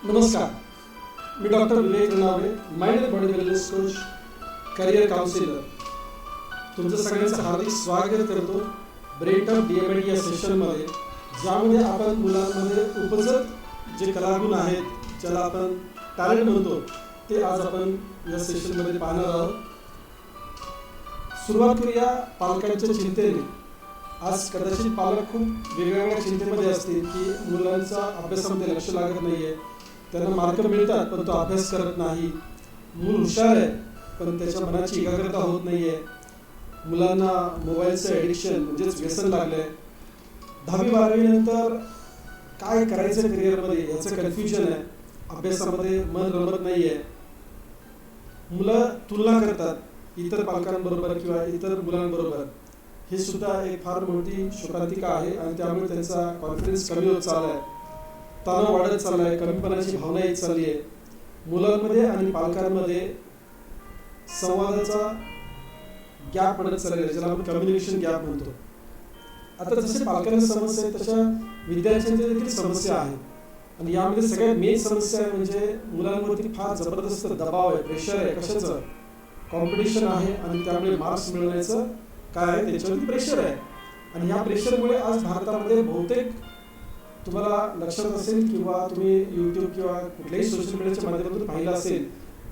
नमस्कार, मी doctor Vivek Ranavale, mind and body wellness coach, career counsellor. तुमचं सगळ्यांचं हार्दिक स्वागत करतो ब्रेन टफ DMID या सेशनमध्ये, ज्यामध्ये आपण मुलांमध्ये उपजत जे कलागुण आहेत, ज्याला आपण टॅलेंट म्हणतो, ते आज आपण या सेशनमध्ये पाहणार आहोत. सुरुवात करूया पालकांच्या चिंतेने. आज कदाचित पालक खूप वेगवेगळ्या चिंतेमध्ये असतील की मुलांचा अभ्यासामध्ये लक्ष लागत नाही आहे, त्यांना मार्क मिळतात पण तो अभ्यास करत नाही, मूल हुशार आहे पण त्याच्या मनाची एकाग्रता होत नाही आहे, मुलांना मोबाईलचं ॲडिक्शन म्हणजेच व्यसन लागलं आहे, 10वी-12वी नंतर काय करायचं करिअरमध्ये याचं कन्फ्युजन आहे, अभ्यासामध्ये मन रमत नाही आहे, मुलं तुलना करतात इतर पालकांबरोबर किंवा इतर मुलांबरोबर. हे सुद्धा एक फार मोठी शोकांतिका आहे आणि त्यामुळे त्यांचा कॉन्फिडन्स कमी होत चालला आहे, तणाव वाढत चालला आहे, कमीपणाची भावना येत चालली आहे. मुलांमध्ये आणि पालकांमध्ये संवादाचा गॅप पडत चाललेला आहे, ज्याला आपण कम्युनिकेशन गॅप म्हणतो. आता जसे पालकांना समस्या आहे तशा विद्यार्थ्यांच्या देखील समस्या आहेत आणि यामध्ये सगळ्यात मेन समस्या आहे म्हणजे मुलांवरती फार जबरदस्त दबाव आहे, प्रेशर आहे. कशाचं? कॉम्पिटिशन आहे आणि त्यामुळे मार्क्स मिळवण्याचं काय आहे त्याच्यावरती प्रेशर आहे. आणि या प्रेशरमुळे आज भारतामध्ये बहुतेक तुम्हाला लक्षात असेल किंवा तुम्ही यूट्यूब किंवा कुठल्याही सोशल मीडियाच्या माध्यमातून पाहिलं असेल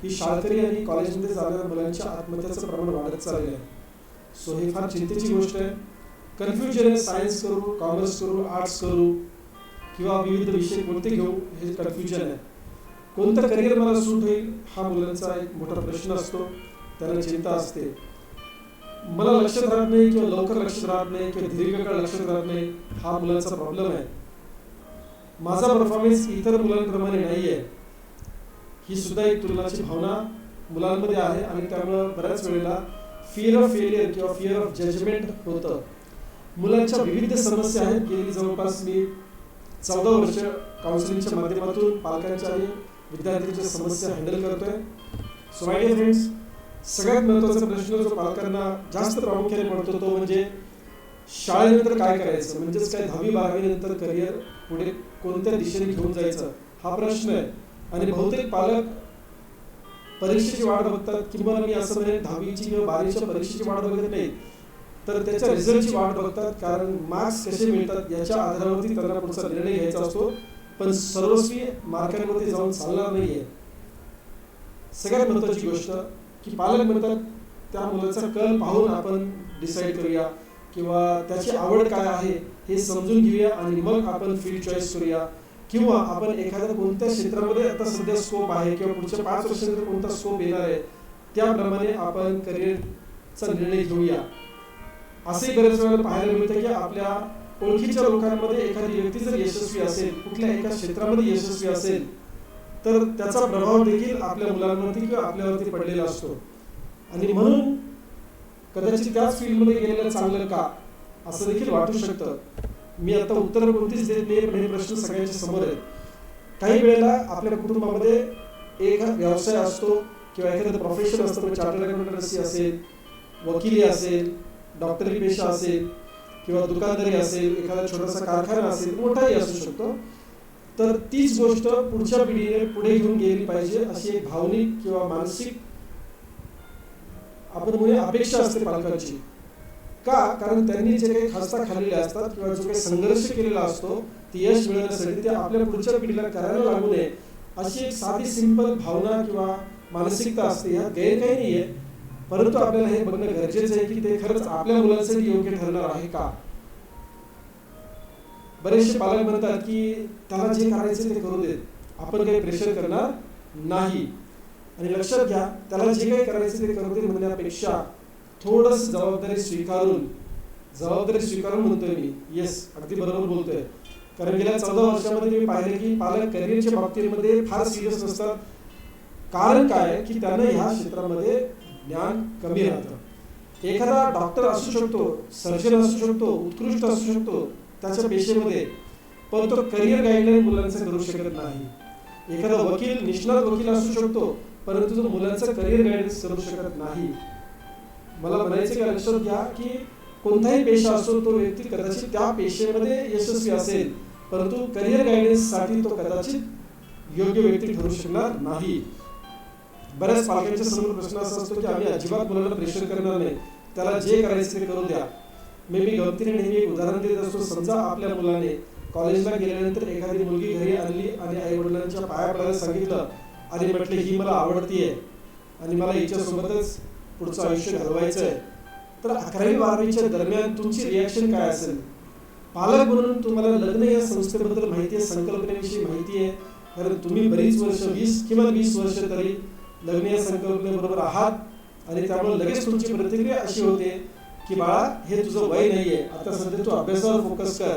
की शाळकरी आणि कॉलेजमध्ये जाणाऱ्या मुलांच्या आत्महत्याचं प्रमाण वाढत चाललेलं आहे. सो ही फार चिंतेची गोष्ट आहे. कन्फ्युजन आहे, सायन्स करू, कॉमर्स करू, आर्ट्स करू किंवा विविध विषय कोणते घेऊ, हे कन्फ्युजन आहे. कोणतं करिअर मला सूट होईल हा मुलांचा एक मोठा प्रश्न असतो, त्यांना चिंता असते. मला लक्षात राहत नाही किंवा लवकर लक्षात राहत नाही किंवा दीर्घकाळ लक्षात राहत नाही, हा मुलांचा प्रॉब्लेम आहे. माझा परफॉर्मन्स इतर मुलांप्रमाणे नाही आहे, ही सुद्धा एक तुलनाची भावना मुलांमध्ये आहे आणि त्यामुळं बऱ्याच वेळेला फिअर ऑफ फेलियर किंवा फिअर ऑफ जजमेंट होतं. मुलांच्या विविध समस्या आहेत. गेली जवळपास मी 14 वर्ष काउन्सिलिंगच्या माध्यमातून पालकांच्या आणि विद्यार्थ्यांच्या समस्या हँडल करतोय. सो माय डिअर फ्रेंड्स, सगळ्यात महत्त्वाचा प्रश्न जो पालकांना जास्त प्रामुख्याने पडतो तो म्हणजे शाळेनंतर काय करायचं, म्हणजेच काय 10वी-12वी नंतर करिअर पुढे कोणत्या दिशेने घेऊन जायचं, हा प्रश्न आहे. आणि बहुतेक पालक परीक्षेची वाट बघतात, किंवा मी असं म्हणेन 10वीची किंवा 12वीच्या परीक्षेची वाट बघत नाही तर त्याच्या रिझल्टची वाट बघतात, कारण मार्क्स कसे मिळतात याच्या आधारावरती त्यांना पुढचा निर्णय घ्यायचा असतो. पण सर्वस्वी मार्कांवरती जाऊन चालणार नाही आहे. सगळ्यात महत्त्वाची गोष्ट की पालक म्हणतात त्या मुलाचा कल पाहून आपण डिसाईड करूया किंवा त्याची आवड काय आहे हे समजून घेऊया आणि मग आपण फील्ड चॉईस करूया, किंवा आपण एखाद्या कोणत्या क्षेत्रामध्ये आता सध्या स्कोप आहे किंवा पुढच्या 5 वर्षानंतर कोणता स्कोप येणार आहे त्याप्रमाणे आपण करिअरचा निर्णय घेऊया. असे बरेच वेळेला पाहायला मिळतं की आपल्या ओळखीच्या लोकांमध्ये एखादी व्यक्ती जर यशस्वी असेल, कुठल्या एका क्षेत्रामध्ये यशस्वी असेल, तर त्याचा प्रभाव देखील आपल्या मुलांवरती किंवा आपल्यावरती पडलेला असतो. आणि म्हणून कदाचित त्याच फील्डमध्ये गेलेलं चांगलं का, असं देखील वाटू शकतं. मी आता उत्तर कोणतीच देत नाही, पण हे प्रश्न सगळ्यांच्या समोर आहेत. काही वेळेला आपल्या कुटुंबामध्ये एक व्यवसाय असतो किंवा एखादं प्रोफेशन असतं, चार्टर्ड अकाउंटन्सी असेल, वकिली असेल, डॉक्टरी पेशा असेल किंवा दुकानदारी असेल, एखादा छोटासा कारखाना असेल, मोठाही असू शकतो. तर तीच गोष्ट पुढच्या पिढीने पुढे घेऊन गेली पाहिजे अशी एक भावनिक किंवा मानसिक आपण म्हणून अपेक्षा असते पालकांची. का? कारण त्यांनी जे काही खस्ता खाल्लेले असतात किंवा जो काही संघर्ष केलेला असतो ते यश मिळवण्यासाठी ते आपल्या पुढच्या पिढीला करायला लागू नये अशी एक साधी सिंपल भावना किंवा मानसिकता असते. ह्यात गैर काही नाही आहे, परंतु आपल्याला हे बघणं गरजेचं आहे की ते खरंच आपल्या मुलांसाठी योग्य ठरणार आहे का. बरेचसे पालक म्हणतात की त्याला जे करायचं ते करू देत, आपण काही प्रेशर करणार नाही. आणि लक्षात घ्या, त्याला जे काही करायचं ते करू दे म्हणण्यापेक्षा थोडंसं जबाबदारी स्वीकारून म्हणतोय मी. येस, अगदी बरोबर बोलतोय. कारण गेल्या 14 वर्षामध्ये मी पाहिलं की पालक करिअरच्या बाबतीमध्ये फार सिरियस नसतात. कारण काय की त्यांना ह्या क्षेत्रामध्ये ज्ञान कमी राहतं. एखादा डॉक्टर असू शकतो, सर्जन असू शकतो, उत्कृष्ट असू शकतो त्याच्या पेशेमध्ये, पण तो करिअर गाईडलाईन मुलांचं करू शकत नाही. एखादा वकील, निष्णात वकील असू शकतो, परंतु तो मुलांचं करिअर गायडन्स करू शकत नाही. मला म्हणायचं की लक्षात घ्या की कोणताही पेशा असो, तो व्यक्ती कदाचित त्या पेशेमध्ये यशस्वी असेल, परंतु करिअर गायडन्ससाठी तो कदाचित योग्य व्यक्ती ठरू शकणार नाही. बऱ्याच पालकांच्या समोर प्रश्न असा असतो की आम्ही अजिबात मुलांना प्रेशर करणार नाही, त्याला जे करायचं ते करू द्या. मी गमतीने नेहमी एक उदाहरण देत असतो. समजा आपल्या मुलाने कॉलेजला गेल्यानंतर एखादी मुलगी घरी आणली आणि आई वडिलांच्या पाया पडायला सांगितलं आणि म्हटले ही मला आवडतीये आणि मला हिच्यासोबतच पुढचं आयुष्य घालवायचं आहे, तर 11वी-12वीच्या दरम्यान तुमची रिॲक्शन काय असेल? पालक म्हणून तुम्हाला लग्न या संस्थेबद्दल माहिती आहे, संकल्पनेविषयी माहिती आहे, कारण तुम्ही बरीच वर्ष 20 वर्ष तरी लग्न या संकल्पनेबरोबर आहात आणि त्यामुळे लगेच तुमची प्रतिक्रिया अशी होते की बाळा हे तुझं वय नाहीये, आता सध्या तू अभ्यासावर फोकस कर,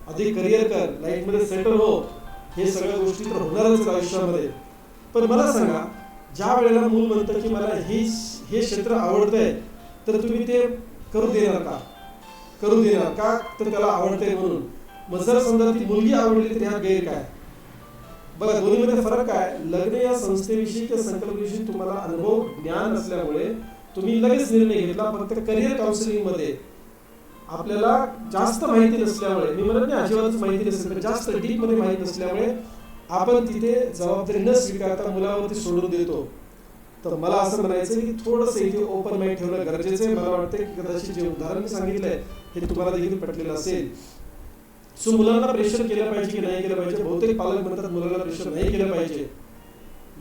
अधिक करिअर कर, लाईफमध्ये सेटल हो. हे सगळ्या गोष्टी तर होणारच आयुष्यामध्ये. पण मला सांगा, ज्या वेळेला मूल म्हणतं की मला हे क्षेत्र आवडतंय, तर तुम्ही ते करू देणार का? करू देणार का? तर त्याला आवडतंय म्हणून. मग जर समजा ती मुलगी आवडली तर ह्या गैर काय? बघा, दोन्हीमध्ये फरक काय? लग्न या संस्थेविषयी किंवा संकल्पनेविषयी तुम्हाला अनुभव ज्ञान असल्यामुळे तुम्ही लगेच निर्णय घेतला. फक्त करिअर काउन्सिलिंग मध्ये आपल्याला जास्त माहिती नसल्यामुळे, मी म्हणत नाही अजिबातच माहिती नसेल, पण जास्त डीप मध्ये माहिती नसल्यामुळे आपण तिथे जबाबदारी न स्वीकारता मुलावरती सोडून देतो. तर मला असं म्हणायचं की थोडंसं इथे ओपन माइंड ठेवणं गरजेचं आहे. मला वाटतं की कदाचित जे उदाहरण मी सांगितलंय हे तुम्हाला देखील पटलेलं असेल. सो मुलांना प्रेशर केलं पाहिजे की नाही केलं पाहिजे? बहुतेक पालक म्हणतात मुलांना प्रेशर नाही केलं पाहिजे.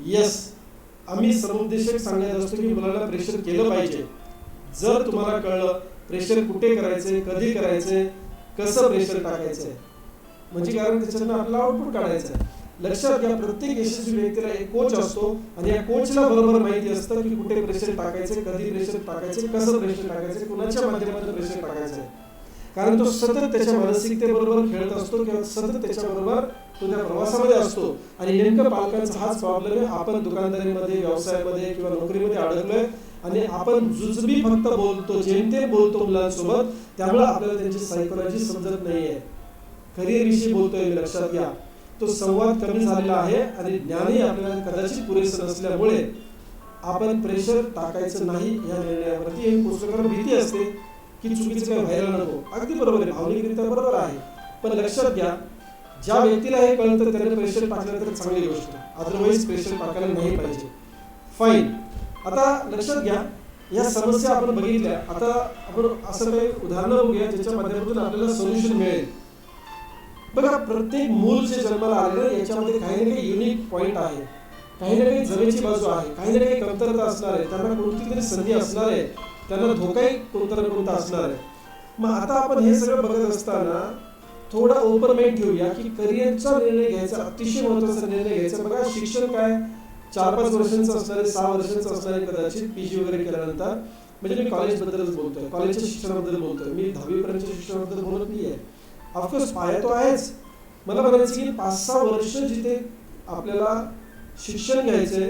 येस, आम्ही समुपदेशक सांगायचं असतो की मुलांना प्रेशर केलं पाहिजे. जर तुम्हाला कळलं प्रेशर कुठे करायचंय, कधी करायचंय, कसं प्रेशर टाकायचंय, म्हणजे कारण त्याच्यातून आपल्याला आउटपुट काढायचं आहे. लक्षात घ्या, प्रत्येक यशस्वी व्यक्तीला एक कोच असतो आणि या कोचला बरोबर माहिती असतं की कुठे प्रेशर टाकायचे, कधी प्रेशर टाकायचे, कसं प्रेशर टाकायचे, कुणाच्या माध्यमातून प्रेशर टाकायचं. कारण तो सतत त्याच्या मानसिकतेबरोबर खेळत असतो किंवा सतत त्याच्याबरोबर तो त्या प्रवासामध्ये असतो. आणि नेमकं पालकांचा हाच प्रॉब्लेम आहे. आपण दुकानदारीमध्ये, व्यवसायामध्ये किंवा नोकरीमध्ये अडकलोय आणि आपण जुजबी फक्त बोलतो, जेमतेम बोलतो मुलांसोबत, त्यामुळे आपल्याला त्यांची सायकोलॉजी समजत नाहीये. करिअर विषयी बोलतोय, लक्षात घ्या. तो संवाद कमी झालेला आहे आणि ज्ञानही आपल्याला कदाचित पुरेसं नसल्यामुळे आपण प्रेशर टाकायचं नाही या निर्णयावरती एक पुस्तकावर भीती असते की चुकीचं काय व्हायला नको. अगदी बरोबर आहे, भावनिकरित्या बरोबर आहे. पण लक्षात घ्या, ज्या व्यक्तीला हे कळतं त्याने प्रेशर टाकलं तर चांगली गोष्ट, अदरवाईज प्रेशर टाकायला नाही पाहिजे. फाईन. आता लक्षात घ्या, या समस्या आपण बघितल्या. आता आपण असं काही उदाहरणं बघूया ज्याच्या माध्यमातून आपल्याला सोल्युशन मिळेल. बघा, प्रत्येक मूल जे जन्माला आलेलं याच्यामध्ये काही ना काही युनिक पॉईंट आहे, काही ना काही जमेची बाजू आहे, काही ना काही कमतरता असणार आहे, त्यांना कोणती तरी संधी असणार आहे, त्यांना धोकाही कोणता ना कोणता असणार आहे. मग आता आपण हे सगळं बघत असताना थोडा ओपन माइंड ठेवूया की करिअरचा निर्णय घ्यायचा, अतिशय महत्त्वाचा निर्णय घ्यायचा. बघा, शिक्षण काय 4-5 वर्षांचं असणार आहे, 6 वर्षांचं असणार आहे कदाचित, PG वगैरे केल्यानंतर. म्हणजे मी कॉलेजबद्दलच बोलतोय, कॉलेजच्या शिक्षणाबद्दल बोलतोय, मी 10वी पर्यंतच्या शिक्षणाबद्दल बोलत नाहीये. ऑफकोर्स पाया तो आहेच. मला म्हणायचं की 5-6 वर्ष जिथे आपल्याला शिक्षण घ्यायचंय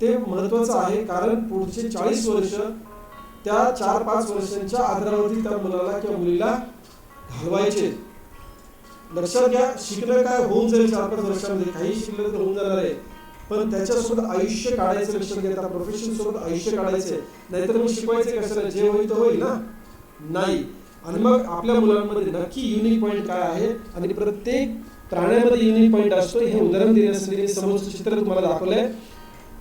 ते महत्वाचं आहे, कारण पुढचे 40 वर्ष त्या 4-5 वर्षांच्या आधारावरती त्या मुलाला किंवा मुलीला घालवायचे. लक्षात घ्या, शिकणं काय होऊन जाईल 4-5 वर्षांमध्ये, काही शिकलं तर होऊन जाणार आहे, पण त्याच्यासोबत आयुष्य काढायचं. लक्षात घ्या, त्या प्रोफेशन सोबत आयुष्य काढायचे. नाहीतर मग शिकवायचे कशाला, जे होईल तर होईल ना, नाही. आणि मग आपल्या मुलांमध्ये नक्की युनिक पॉईंट काय आहे आणि प्रत्येक प्राण्यामध्ये युनिक पॉईंट असतो हे उदाहरण देण्यासाठी मी समोरचं चित्र तुम्हाला दाखवलंय.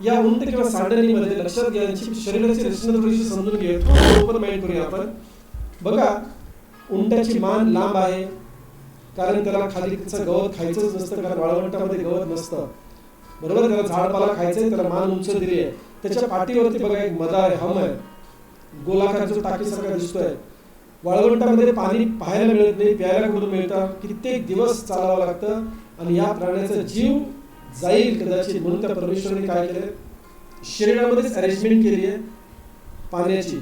या उंट किंवा सांडणीमध्ये लक्षात घ्या, शरीराची रचना थोडीशी समजून घ्या, ओपन माइंड करूया आपण. बघा, उंटाची मान लांब आहे कारण त्याला खाली त्याचं गवत खायचंच नसतं, कारण वाळवंटामध्ये गवत नसतं, बरोबर. त्याला झाडपाला खायचंय, त्याला मान उंच दिली आहे. त्याच्या पाठीवरती बघा एक मदा आहे, हम आहे, गोलाकार जो टाकीसारखा दिसतोय. वाळवंटामध्ये पाणी पाहायला मिळत नाही, प्यायला कुठून मिळतं, कित्येक दिवस चालावं लागतं आणि या प्राण्याचा जीव जाईल कदाचित. म्हणून त्या परमेश्वराने काय केलं, शरीरामध्येच अरेंजमेंट केली आहे पाण्याची.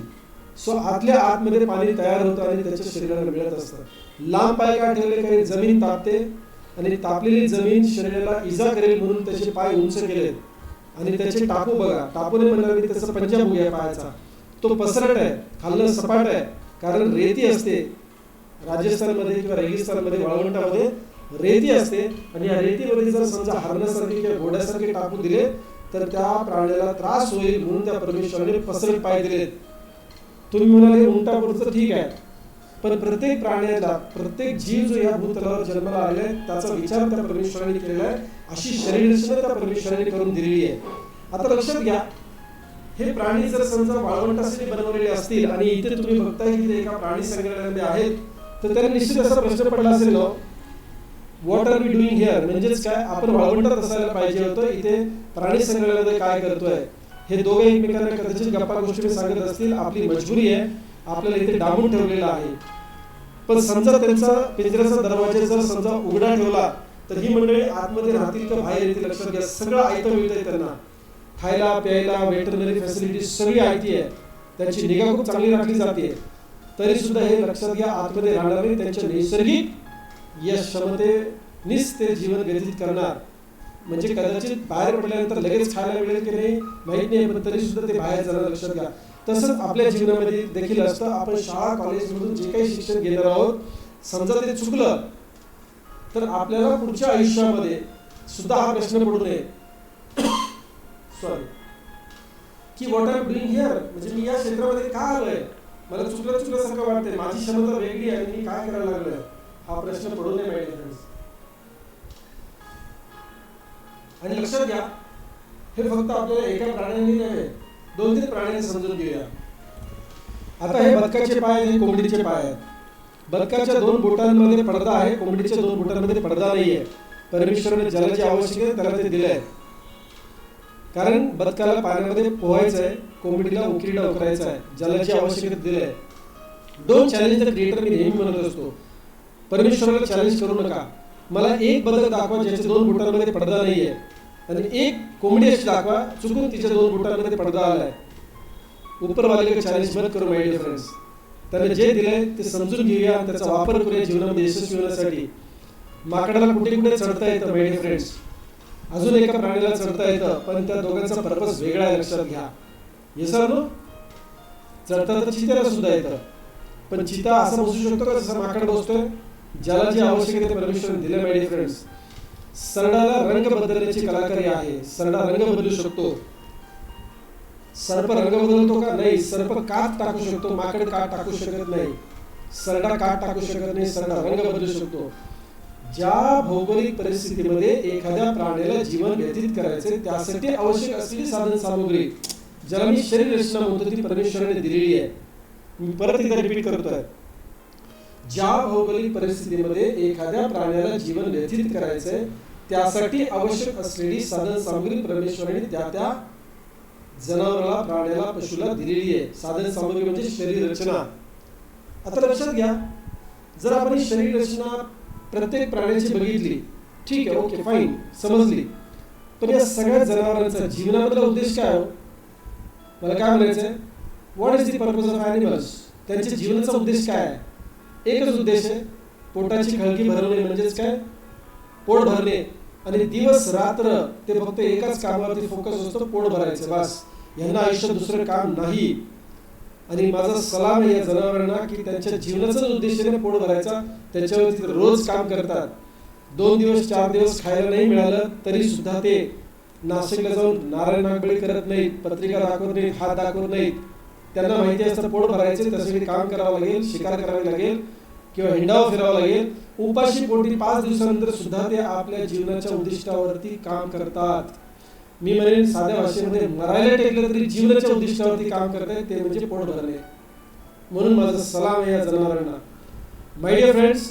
सो आतल्या आतमध्ये पाणी तयार होतं आणि त्याच्या शरीराला मिळत असतं. लांब पाय काय ठेवले, काही जमीन तापते आणि तापलेली जमीन शरीराला इजा करेल म्हणून त्याचे पाय उंच केलेत. आणि त्याचे टापू बघा, टापूने म्हणणार मी त्याचा पंजाब आहे पायाचा, तो पसरट आहे, खाल्लं सपाट आहे, कारण रेती असते राजस्थानमध्ये किंवा रेगिस्तानमध्ये, वाळवंटामध्ये रेती असते. आणि या रेतीमध्ये जर समजा हरणासारखे किंवा घोड्यासारखे टाकू दिले तर त्या प्राण्याला त्रास होईल, म्हणून त्या परमेश्वराने पसरट पाय दिलेत. तुम्ही म्हणाले उंटापुरतं ठीक आहे, पण प्रत्येक प्राण्याला, प्रत्येक जीव जो या भूतलावर जन्माला आलाय त्याचा विचार त्या परमेश्वराने केलेला आहे. अशी शरीर रचना त्या परमेश्वराने करून दिलेली आहे. आता लक्षात घ्या, हे प्राणी जर समजा वाळवंटासाठी बनवलेले असतील आणि इथे तुम्ही बघताय की ते एका प्राणी संग्रहालयामध्ये आहेत, तर त्याला निश्चित असा प्रश्न पडला असेल ना, what are we doing here, म्हणजेच काय, आपण वाळवंटात असायला पाहिजे होतं, इथे प्राणी संग्रहालयामध्ये काय करतोय. हे दोघे एकमेकांना कदाचित गप्पा गोष्टी सांगत असतील, आपली मजबुरी आहे, आपल्याला इथे डांबून ठेवलेला आहे. पण समजा त्यांचा पिंजऱ्याचा दरवाजा जर समजा उघडा ठेवला तर ही मंडळी आतमध्ये राहतील का बाहेर येतील. लक्षात घ्या, सगळं आयतं मिळतंय त्यांना, खायला प्यायला वेटरनरी फॅसिलिटी सगळी आयती आहे, त्यांची निगा खूप चांगली राखली जाते. तरी सुद्धा हे लक्षात घ्या, आतमध्ये राहणार नाही, त्यांच्या नैसर्गिक या क्षमतेनीच ते जीवन व्यतीत करणार. म्हणजे कदाचित बाहेर पडल्यानंतर लगेच खायला मिळेल की नाही माहित नाही, पण तरी सुद्धा ते बाहेर जाणार. लक्षात घ्या, तसंच आपल्या जीवनामध्ये देखील असतं. आपण शाळा कॉलेजमधून जे काही शिक्षण घेणार आहोत, समजा ते चुकलं तर आपल्याला पुढच्या आयुष्यामध्ये सुद्धा हा प्रश्न पडू नये की व्हॉट आर डुईंग हिअर, म्हणजे मी या क्षेत्रामध्ये का आलोय, मला चुकल्यासारखं वाटतंय, माझी क्षमता वेगळी आहे, मी काय करायला लागलोय, हा प्रश्न पडू नये माय फ्रेंड्स. आणि लक्षात घ्या, हे फक्त आपल्याला एका प्राण्याने नव्हे, 2-3 प्राण्यांनी समजून घेऊया. आता हे बदकाचे पाय आहेत, हे कोंबडीचे पाय आहेत. बदकाच्या 2 बोटांमध्ये पडदा आहे, कोंबडीच्या 2 बोटांमध्ये पडदा नाहीये. परमेश्वराने जलाची आवश्यकता आहे, त्याला ते दिलंय. कारण बदकाला पाण्यामध्ये पोहायचं आहे, कोंबडीला उकिरडा उकरायचा आहे, जलाची आवश्यकता दिलंय. 2 चॅलेंज द क्रिएटर मी नेहमी म्हणत असतो, परमेश्वराला चॅलेंज करू नका. मला एक बदक दाखवा ज्याच्या 2 बोटांमध्ये पडदा नाहीये, आणि एक कोंबडी अशी दाखवा चुकून तिच्या 2 बोटांमध्ये पडदा आलाय. उपरवाले चॅलेंज मत करू माय डिअर फ्रेंड्स. त्याने जे दिलंय ते समजून घेऊया, त्याचा वापर करूया जीवनामध्ये यशस्वी होण्यासाठी. माकडाला कुठे कुठे चढता येतं माय डिअर फ्रेंड्स, अजून एका प्राण्याला चढता येतं, पण त्या दोघांचा पर्पज वेगळा आहे. लक्षात घ्या, हे सर्व चढता तर चित्याला सुद्धा येतं, पण चिता असं बसू शकतो का जसं माकड बसतोय. ज्याला जी आवश्यकता ते परमेश्वराने दिलं माय डिअर फ्रेंड्स. सरडाला रंग बदलण्याची कलाकारी आहे, सरडा रंग बदलू शकतो. सर्प रंग बदलतो का? नाही. सर्प कात टाकू शकतो, माकड कात टाकू शकत नाही. सरडा कात टाकू शकत नाही, सरडा रंग बदलू शकतो. ज्या भौगोलिक परिस्थितीमध्ये एखाद्या प्राण्याला जीवन व्यतीत करायचे त्यासाठी आवश्यक असलेली साधन सामुग्री, ज्याला मी शरीर रचना म्हणतो, ती परमेश्वराने दिलेली आहे. मी परत एकदा रिपीट करतोय, ज्या भौगोलिक परिस्थितीमध्ये एखाद्या प्राण्याला जीवन व्यतीत करायचंय त्यासाठी आवश्यक असलेली साधन सामुग्री परमेश्वराने त्या जनावराला, प्राण्याला, पशुला दिलेली आहे. साधन सामुग्री म्हणजे शरीर रचना. आता लक्षात घ्या, जर आपण ही शरीर रचना प्रत्येक प्राण्याची बघितली, ठीक आहे, ओके, फाईन, समजली, पण या सगळ्या जनावरांचा जीवनामधला उद्देश काय हो? मला काय म्हणायचंय, what is the purpose of animals? त्यांच्या जीवनाचा उद्देश काय आहे? एकच उद्देश आहे, पोटाची खळगी भरवणे, म्हणजेच काय, पोट भरणे. आणि दिवस रात्र ते फक्त एकाच कामावरती फोकस असतो, पोट भरायचं, बस. यांना आयुष्यात दुसरं काम नाही. आणि माझा सलाम आहे या जनावरांना की त्यांच्या जीवनाचाच उद्देश आहे पोट भरायचा, त्याच्यावरती रोज काम करतात. 2 दिवस 4 दिवस खायला नाही मिळालं तरी सुद्धा ते नाशिकला जाऊन नारायण नागबळी करत नाहीत, पत्रिका दाखवत नाहीत, हात दाखवत नाहीत. त्यांना माहिती असतं पोट भरायचे, त्यासाठी काम करावं लागेल, शिकार करावी लागेल किंवा हिंडावं फिरावं लागेल. उपाशी पोटी 5 दिवसानंतर सुद्धा ते आपल्या जीवनाच्या उद्दिष्टावरती काम करतात. मी म्हणेन साध्या भाषेमध्ये मरायला टेकलं तरी जीवनाच्या उद्दिष्टावरती काम करताय, ते म्हणजे पोट भरणे. म्हणून माझा सलाम आहे या जनावरांना माय डिअर फ्रेंड्स.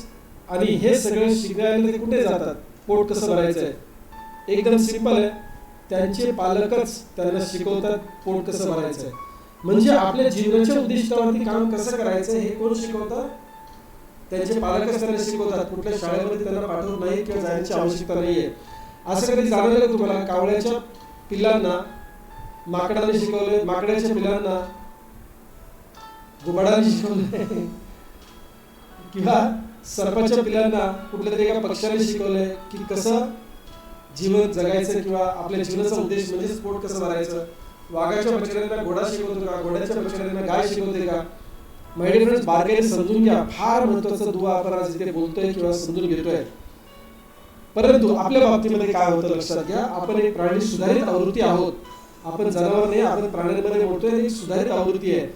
आणि हे सगळे शिकायला ते कुठे जातात, पोट कसं भरायचं आहे? एकदम सिंपल आहे, त्यांचे पालकच त्यांना शिकवतात पोट कसं भरायचं आहे. म्हणजे आपल्या जीवनाच्या उद्दिष्टावरती काम कसं करायचं हे कोण शिकवतात? त्यांचे पालकच त्यांना शिकवतात. कुठल्या शाळेमध्ये त्यांना पाठवत नाही किंवा जाण्याची आवश्यकता नाहीये. असं कधी जाणवलं का तुम्हाला? कावळ्याच्या पिल्लांना माकडाने शिकवले, माकडाच्या पिल्लांना घुबडाने शिकवले, किंवा सर्पाच्या पिल्लांना कुठल्या तरी एका पक्ष्याने शिकवले की कसं जीवन जगायचं किंवा आपल्या जीवनाचा उद्देश म्हणजे पोट कसं भरायचं. वाघाच्या बछड्यांना घोडा शिकवतो का? घोड्याच्या बछड्यांना गाय शिकवते का? माय डिअर फ्रेंड्स, बारकाईने समजून घ्या. फार महत्त्वाचा दुवा आपण आज इथे बोलतोय किंवा समजून घेतोय. परंतु आपल्या बाबतीमध्ये काय होतं लक्षात घ्या, आपण एक प्राणी सुधारित आवृत्ती आहोत. आपण जनावर नाही, आपण प्राण्यांमध्ये बोलतोय, एक सुधारित आवृत्ती आहे.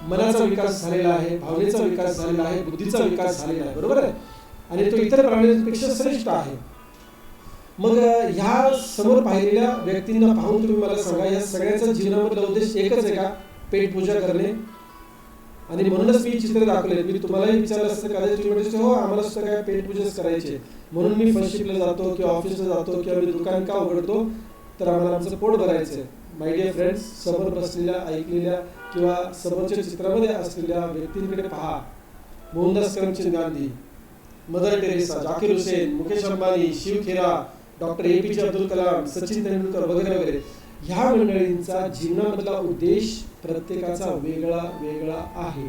मनाचा विकास झालेला आहे, भावनेचा विकास झालेला आहे, बुद्धीचा विकास झालेला आहे, बरोबर आहे, आणि तो इतर प्राण्यांपेक्षा श्रेष्ठ आहे. मग ह्या समोर पाहिलेल्या व्यक्तींना पाहून तुम्ही मला सांगा, या सगळ्यांचा जीवनामधला उद्देश एकच आहे का? पेट पूजा करणे. आणि म्हणूनच मी चित्र दाखवले. मी तुम्हालाही विचारलं असतं कदाचित तुम्ही म्हणजे हो आम्हाला सुद्धा काय पेट पूजाच करायचे, म्हणून मी फर्स्ट शिफ्टला जातो किंवा ऑफिसला जातो किंवा मी दुकान का उघडतो, तर आम्हाला आमचं पोट भरायचं आहे. माय डिअर फ्रेंड्स, समोर बसलेल्या, ऐकलेल्या किंवा समोरच्या चित्रामध्ये असलेल्या व्यक्तींकडे पहा. मोहनदास करमचंद गांधी, मदर टेरेसा, जाकीर हुसेन, मुकेश अंबानी, शिव खेरा, डॉक्टर APJ अब्दुल कलाम, सचिन तेंडुलकर वगैरे वगैरे, ह्या मंडळींचा जीवनामधला उद्देश प्रत्येकाचा वेगळा वेगळा आहे.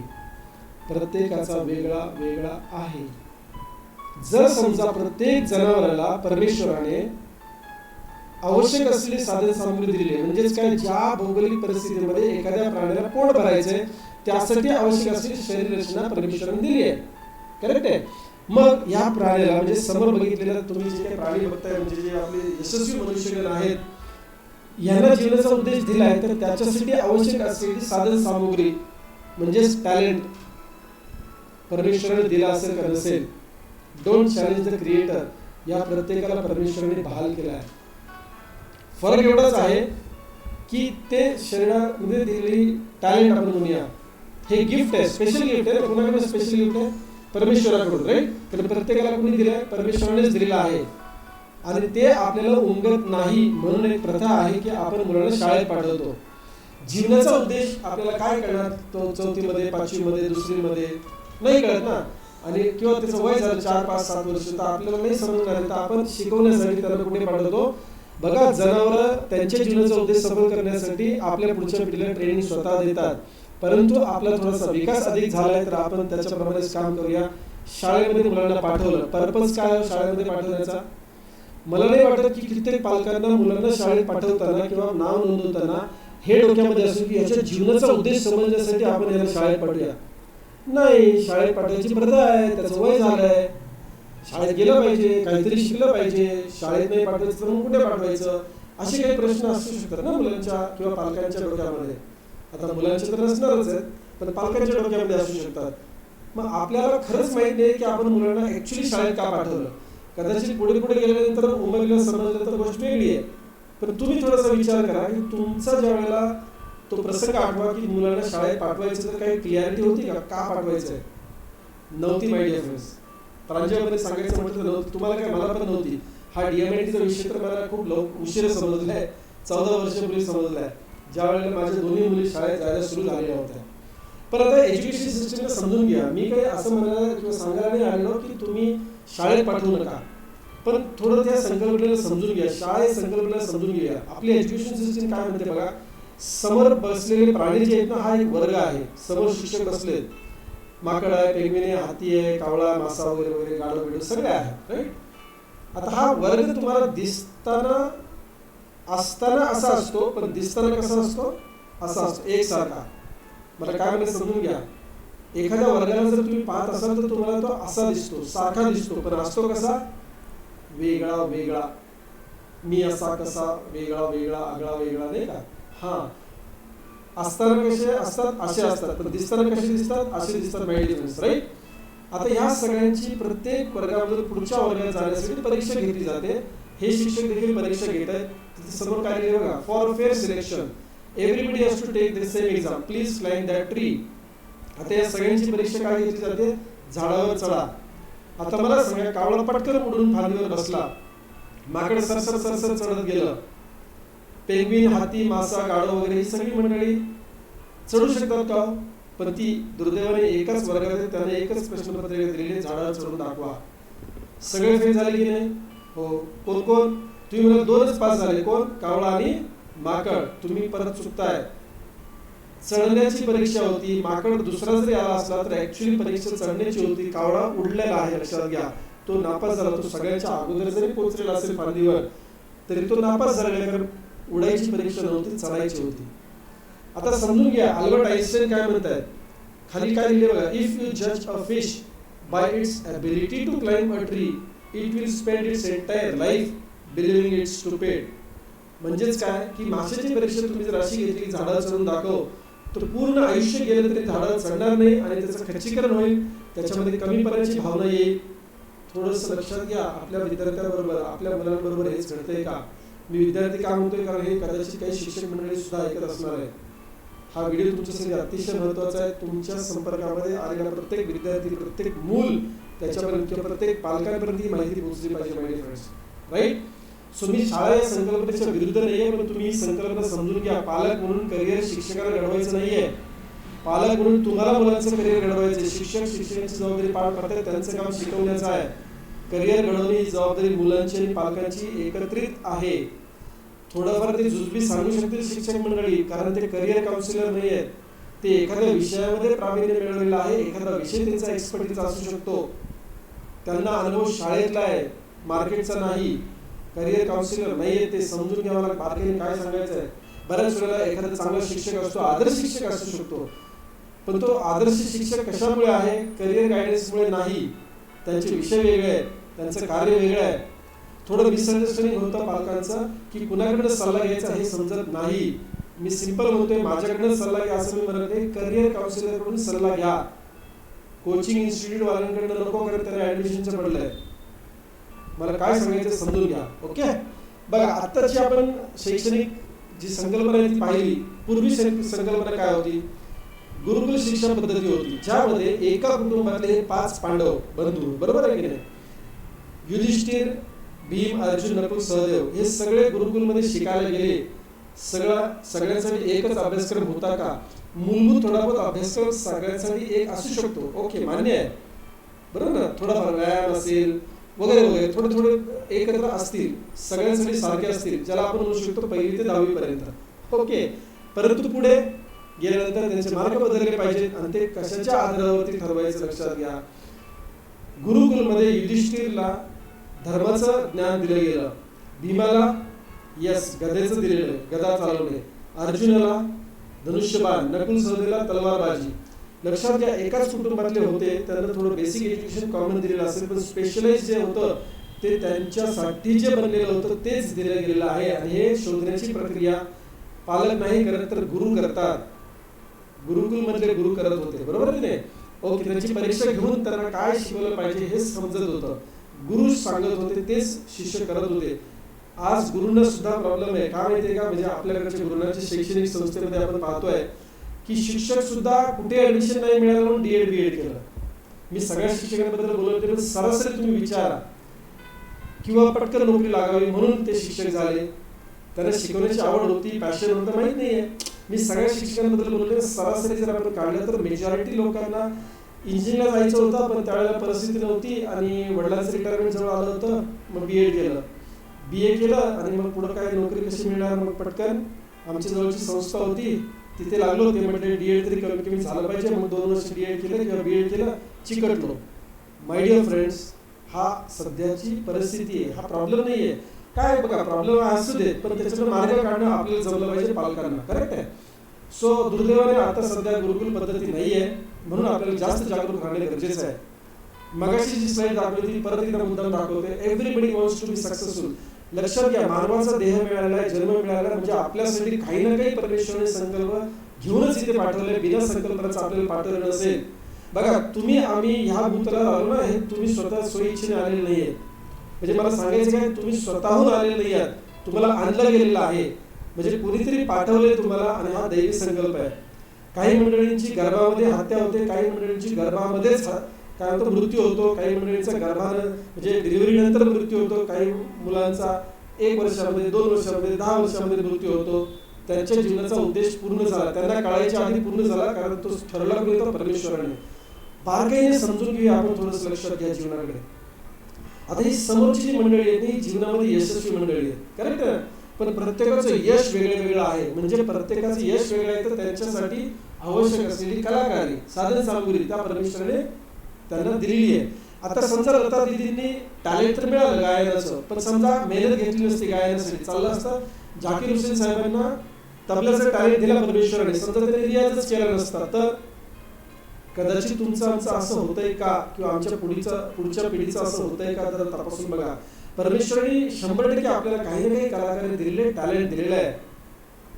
प्रत्येकाचा वेगळा वेगळा आहे. जर समजा प्रत्येक जनावराला परमेश्वराने आवश्यक असलेली साधन सामग्री दिली, म्हणजेच काय, ज्या भौगोलिक परिस्थितीमध्ये एखाद्या प्राण्याला पोट भरायचंय त्यासाठी आवश्यक असलेली शरीर रचना परमेश्वराने दिली आहे, करेक्ट आहे. मग या प्राण्याला, म्हणजे समोर बघितलेला तुम्ही जे काही प्राणी बघताय, म्हणजे जे आपले यशस्वी मनुष्यगण आहेत, यांना जीवनाचा उद्देश दिला आहे, तर त्याच्यासाठी आवश्यक असलेली साधन सामुग्री म्हणजेच टॅलेंट परमेश्वराने दिला असेल का नसेल, डोंट चॅलेंज द क्रिएटर, या प्रत्येकाला परमेश्वराने बहाल केला आहे. फरक एवढाच आहे की ते शरीरामध्ये दिलेली टॅलेंट आपण म्हणूया, हे गिफ्ट आहे, स्पेशल गिफ्ट आहे. कोणाकडे स्पेशल गिफ्ट आहे? परमेश्वराकडून, राईट. तर प्रत्येकाला कोणी दिलं आहे? परमेश्वरानेच दिलेलं आहे. आणि ते आपल्याला उमगत नाही, म्हणून एक प्रथा आहे की आपण मुलांना शाळेत पाठवतो. जीवनाचा उद्देश आपल्याला काय कळणार? तो 4थी मध्ये, 5वी मध्ये, 2री मध्ये नाही कळत ना. आणि किंवा त्याचं वय झालं 4, 5, 7 वर्ष, तर आपल्याला नाही समजणार, तर आपण शिकवण्यासाठी त्याला कुठे पाठवतो? बघा, जनावरं त्यांच्या जीवनाचा उद्देश सफल करण्यासाठी आपल्या पुढच्या पिढीला ट्रेनिंग स्वतः देतात. परंतु आपला थोडासा विकास अधिक झालाय, तर आपण त्याच्याप्रमाणेच काम करूया. शाळेमध्ये मुलांना पाठवलं, पर्पज काय शाळेमध्ये पाठवण्याचा? मला नाही वाटत की कित्येक पालकांना मुलांना शाळेत पाठवताना किंवा नाव नोंदवताना हे डोक्यामध्ये असो की याच्या जीवनाचा उद्देश समजण्यासाठी आपण याला शाळेत पाठवूया. नाही, शाळेत पाठवायची प्रथा आहे, त्याचं वय झालंय, शाळेत गेलं पाहिजे, काहीतरी शिकलं पाहिजे, शाळेत नाही पाठवायचं तर मग कुठे पाठवायचं, असे काही प्रश्न असू शकतात ना मुलांच्या किंवा पालकांच्या डोक्यामध्ये. आता मुलांच्या तर नसणारच आहेत, पण पालकांच्या डोक्यामध्ये असू शकतात. मग आपल्याला खरंच माहित नाही की आपण मुलांना ऍक्च्युली शाळेत का पाठवलं. कदाचित पुढे पुढे गेल्यानंतर उमगलं समजलं तर गोष्ट वेगळी आहे. पण तुम्ही थोडासा विचार करा की तुमचा ज्या वेळेला तो प्रसंग आठवा की मुलांना शाळेत पाठवायचं, तर काही क्लिअरिटी होती का पाठवायचं आहे? नव्हती. माय डिअर फ्रेंड्स, प्रांजळपणे सांगायचं म्हटलं नव्हतं. तुम्हाला काय, मला पण नव्हती. हा DMITचा विषय तर मला खूप उशिरा समजला आहे, 14 वर्षापूर्वी समजला आहे, ज्या वेळेला माझ्या दोन्ही मुली शाळेत जायला सुरू झालेल्या होत्या. पण आता एज्युकेशन सिस्टमला समजून घ्या. मी काही असं म्हणायला किंवा सांगायला नाही आलेलो की तुम्ही शाळेत पाठवू नका, पण थोडं त्या संकल्पनेला समजून घ्या, शाळेत संकल्पनेला समजून घ्या. आपली एज्युकेशन सिस्टम काय म्हणते बघा. समोर बसलेले प्राणी जे आहेत ना, हा एक वर्ग आहे. समोर शिक्षक बसलेत, माकड आहे, पेंग्विन आहे, हाती आहे, कावळा, मासा वगैरे वगैरे, गाढव बिडव सगळे आहेत, राईट. आता हा वर्ग तुम्हाला दिसताना असताना असा असतो, पण दिसताना कसा असतो? असा असतो, एकसारखा. मला काय म्हणजे समजून घ्या. एखाद्या वर्गाला जर तुम्ही पाहत असाल तर तुम्हाला तो असा दिसतो, सारखा दिसतो, पण असतो कसा? वेगळा वेगळा. मी असा कसा, वेगळा वेगळा, आगळा वेगळा, नाही का? हा, असताना कसे असतात? असे असतात, पण दिसताना कसे दिसतात? असे दिसतात, माय डिअर फ्रेंड्स, राईट. आता ह्या सगळ्यांची प्रत्येक वर्गामध्ये पुढच्या वर्गात जाण्यासाठी परीक्षा घेतली जाते. हे शिक्षक देखील परीक्षा घेत आहेत. तिथे समोर काय लिहिलं बघा, for fair selection everybody has to take the same exam, please climb that tree. आता या सगळ्यांची परीक्षा काय घेतली जाते? झाडावर चढा. आता मला सांगा, कावळा पटकन उडून फांदीवर बसला, माकड सरसर सरसर चढत गेलं, पेंग्विन, हाती, मासा, गाढव वगैरे ही सगळी मंडळी चढू शकतात का? पण ती दुर्दैवाने एकाच वर्गात त्याने एकच प्रश्नपत्रिका दिलेली, झाडावर चढून दाखवा. सगळे फेल झाले की नाही? हो. कोण कोण? तुम्ही मला 2च पास झाले. कोण? कावळा आणि माकड. तुम्ही परत चुकताय. चढण्याची परीक्षा होती, माकड दुसरा जरी आला असला तर ऍक्च्युअली परीक्षा चढण्याची होती. कावळा उडलेला आहे, लक्षात घ्या. तो नापास झाला. तो सगळ्यांच्या अगोदर जरी पोहोचलेला असेल फांदीवर तरी तो नापास झालेला, कारण उडायची परीक्षा नव्हती, चढायची होती. आता समजून घ्या, अल्बर्ट आइन्स्टाईन काय म्हणतात, खाली काय लिहिले बघा, इफ यू जज a fish by its ability to climb a tree it will spend its entire life believing its stupid. म्हणजेच काय की माशाची परीक्षा तुम्ही जर अशी घेतली की झाडावर चढून दाखव, तर पूर्ण आयुष्य गेलं तरी झाडाला चढणार नाही आणि त्याचं खच्चीकरण होईल, त्याच्यामध्ये कमीपणाची भावना येईल. थोडंसं लक्षात घ्या, आपल्या विद्यार्थ्यांबरोबर आपल्या मुलांबरोबर हेच घडतंय का? मी विद्यार्थी का म्हणतोय कारण हे कदाचित काही शिक्षक मंडळी सुद्धा ऐकत असणार आहे. हा व्हिडिओ तुमच्यासाठी अतिशय महत्त्वाचा आहे. तुमच्या संपर्कामध्ये आलेला प्रत्येक विद्यार्थी, प्रत्येक मूल त्याच्यापर्यंत किंवा प्रत्येक पालकांपर्यंत ही माहिती पोहोचली पाहिजे माय फ्रेंड्स, राईट? सो मी शाळा या संकल्पनेच्या विरुद्ध नाहीये, पण तुम्ही ही संकल्पना समजून घ्या. पालक म्हणून करिअर शिक्षकाला घडवायचं नाहीये, पालक म्हणून तुम्हाला मुलांचं करिअर घडवायचं. शिक्षक शिक्षकांची जबाबदारी पार करतात, त्यांचं काम शिकवण्याचं आहे. करिअर घडवणे ही जबाबदारी मुलांची आणि पालकांची एकत्रित आहे. थोडंफार ते जुजबी सांगू शकतील शिक्षक मंडळी, कारण ते करिअर काउन्सिलर नाही आहेत. ते एखाद्या विषयामध्ये प्रावीण्य मिळवलेला आहे, एखादा विषय त्यांचा एक्सपर्टीज असू शकतो, त्यांना अनुभव शाळेतला आहे, मार्केटचा नाही. करिअर काउन्सिलर नाही आहे, ते समजून घ्या. मला बारकाईने काय सांगायचं आहे. बऱ्याच वेळेला एखादा चांगला शिक्षक असतो, आदर्श शिक्षक असू शकतो, पण तो आदर्श शिक्षक कशामुळे आहे? करिअर गायडन्समुळे नाही. त्यांचे विषय वेगळे आहेत, त्यांचं कार्य वेगळं आहे. थोडं मिसअंडरस्टँडिंग होतं पालकांचं की कुणाकडनं सल्ला घ्यायचा हे समजत नाही. मी सिंपल म्हणतोय, माझ्याकडनं सल्ला घ्या असं मी म्हणत नाही, करिअर काउन्सिलरकडून सल्ला घ्या. कोचिंग इन्स्टिट्यूट वाल्यांकडनं नको, कारण त्याला ऍडमिशनचं पडलंय. मला काय सांगायचं समजून घ्या. ओके, बघा आत्ताची आपण शैक्षणिक जी संकल्पना आहे ती पाहिली. पूर्वी संकल्पना काय होती? गुरुकुल शिक्षण पद्धती होती, ज्यामध्ये एका कुटुंबातले 5 पांडव बंधू, बरोबर आहे की नाही? युधिष्ठिर, भीम, अर्जुन, नकुल, सहदेव हे सगळे गुरुकुलमध्ये शिकायला गेले. सगळ्यांसाठी एकच अभ्यासक्रम होता का? मूलभूत थोडाफार अभ्यासक्रम सगळ्यांसाठी एक असू शकतो, ओके, मान्य आहे, बरोबर ना? थोडाफार व्यायाम असेल वगैरे वगैरे, थोडे एकत्र असतील, सगळ्यांसाठी सारखे असतील, ज्याला आपण म्हणू शकतो 1ली ते 10वी पर्यंत, ओके. परंतु पुढे गेल्यानंतर त्यांचे मार्ग बदलले पाहिजेत आणि ते कशाच्या आधारावरती ठरवायचं लक्षात घ्या. गुरुकुलमध्ये युधिष्ठिरला धर्माचं ज्ञान दिलं गेलं, भीमाला गदेचं दिलेलं, गदा चालवणे, अर्जुनाला धनुष्यबाण, नकुल सहदेवला तलवारबाजी. लक्षात घ्या, एकाच कुटुंबातले होते, त्यांना थोडं बेसिक एज्युकेशन कॉमन दिलेलं असेल, पण स्पेशलाइज जे होतं ते त्यांच्यासाठी जे बनलेलं होतं तेच दिलं गेलेलं आहे. आणि हे शोधण्याची प्रक्रिया पालक नाही करत तर गुरु करतात. गुरुकुलमधले गुरु करत होते, बरोबर नाही? ओके, त्यांची परीक्षा घेऊन त्यांना काय शिकवलं पाहिजे हे समजत होतं. गुरु सांगत होते, तेच शिष्य करत होते. आज गुरुंना सुद्धा प्रॉब्लेम आहे, का माहितीये का? म्हणजे आपल्याकडच्या गुरुंच्या शैक्षणिक संस्थेमध्ये आपण पाहतोय की शिक्षक सुद्धा कुठे ऍडमिशन नाही मिळालं म्हणून डीएड बीएड केलं. मी सगळ्या शिक्षकांबद्दल बोलत नाही, सरासरी तुम्ही विचारा, किंवा पटकन नोकरी लागावी म्हणून ते शिक्षक झाले. त्यांना शिकवण्याची आवड होती, पॅशन होतं, माहित नाहीये. मी सगळ्या शिक्षकांबद्दल बोलले, सरासरी जर आपण काढलं तर मेजॉरिटी लोकांना इंजिनिअरला जायचं होतं, पण त्यावेळेला परिस्थिती नव्हती आणि वडिलांचं रिटायरमेंट जवळ आलं होतं, मग बीएड केलं, बीए केलं आणि मग पुढं काय नोकरी कशी मिळणार? मग पटकन आमच्या जवळची संस्था होती तिथे लागलो. ते म्हटले डीएड तरी कमी कमी झालं पाहिजे, मग 2 वर्ष डीएड केलं किंवा बीएड केलं, चिकटलो. माय डिअर फ्रेंड्स, हा सध्याची परिस्थिती आहे, हा प्रॉब्लेम नाहीये. काय बघा, प्रॉब्लेम असू देत, पण त्याच्यातून मार्ग काढणं आपल्याला जमलं पाहिजे पालकांना, करेक्ट आहे? सो दुर्दैवाने आता सध्या गुरुकुल पद्धती नाहीये, म्हणून आपल्याला जास्त जागरूक राहणे गरजेचं आहे. मगाशी जी स्लाइड दाखवली, परत एकदा मुद्दाम दाखवते, everybody wants to be successful. लक्षात घ्या, मानवाचा देह मिळाला आहे, जन्म मिळाला, म्हणजे आपल्यासाठी काही ना काही परमेश्वराने संकल्प घेऊनच इथे पाठवले. बिना संकल्पनाचं आपल्याला पाठवलं नसेल. बघा, तुम्ही आम्ही ह्या भूतलावर आलो ना, हे तुम्ही स्वतः स्वइच्छेने आलेले नाहीये. म्हणजे मला सांगायचं काय, तुम्ही स्वतःहून आलेले नाही आहात, तुम्हाला आणलं गेलेलं आहे. म्हणजे कुणीतरी पाठवले तुम्हाला, आणि हा दैवी संकल्प आहे. काही मंडळींची गर्भामध्ये हत्या होते, काही मंडळींची गर्भामध्येच काय होतं, मृत्यू होतो, काही मंडळींचा गर्भानं म्हणजे डिलिव्हरी नंतर मृत्यू होतो, काही मुलांचा 1 वर्षामध्ये, 2 वर्षामध्ये, 10 वर्षामध्ये मृत्यू होतो. त्यांच्या जीवनाचा उद्देश पूर्ण झाला, त्यांना कळायच्या आधी पूर्ण झाला, कारण तो ठरला कोणी तर परमेश्वराने. बारकाईने समजून घेऊया आपण, थोडंसं लक्षात घ्या जीवनाकडे. आता ही समोरची जी मंडळी आहेत ही जीवनामध्ये यशस्वी मंडळी आहेत, करेक्ट? पण प्रत्येकाचं यश वेगळं वेगळं आहे. म्हणजे प्रत्येकाचं यश वेगळं आहे, तर त्यांच्यासाठी आवश्यक असलेली कलाकारी, साधन सामुग्री त्या परमेश्वराने त्यांना दिलेली आहे. आता समजा लता दीदींनी टॅलेंट तर मिळालं गायनाचं, पण समजा मेहनत घेतली नसती गायनासाठी, चाललं असतं झाकीर हुसेन साहेबांना तबल्याचं टॅलेंट दिला परमेश्वराने, समजा त्यांनी रियाजच केला नसता, तर कदाचित तुमचं आमचं असं होतंय का, किंवा आमच्या पुढच्या पिढीचं असं होतंय का? तर तपासून बघा. परमेश्वराने 100% आपल्याला काही ना काही कलाकारांनी दिलेले टॅलेंट दिलेलं आहे.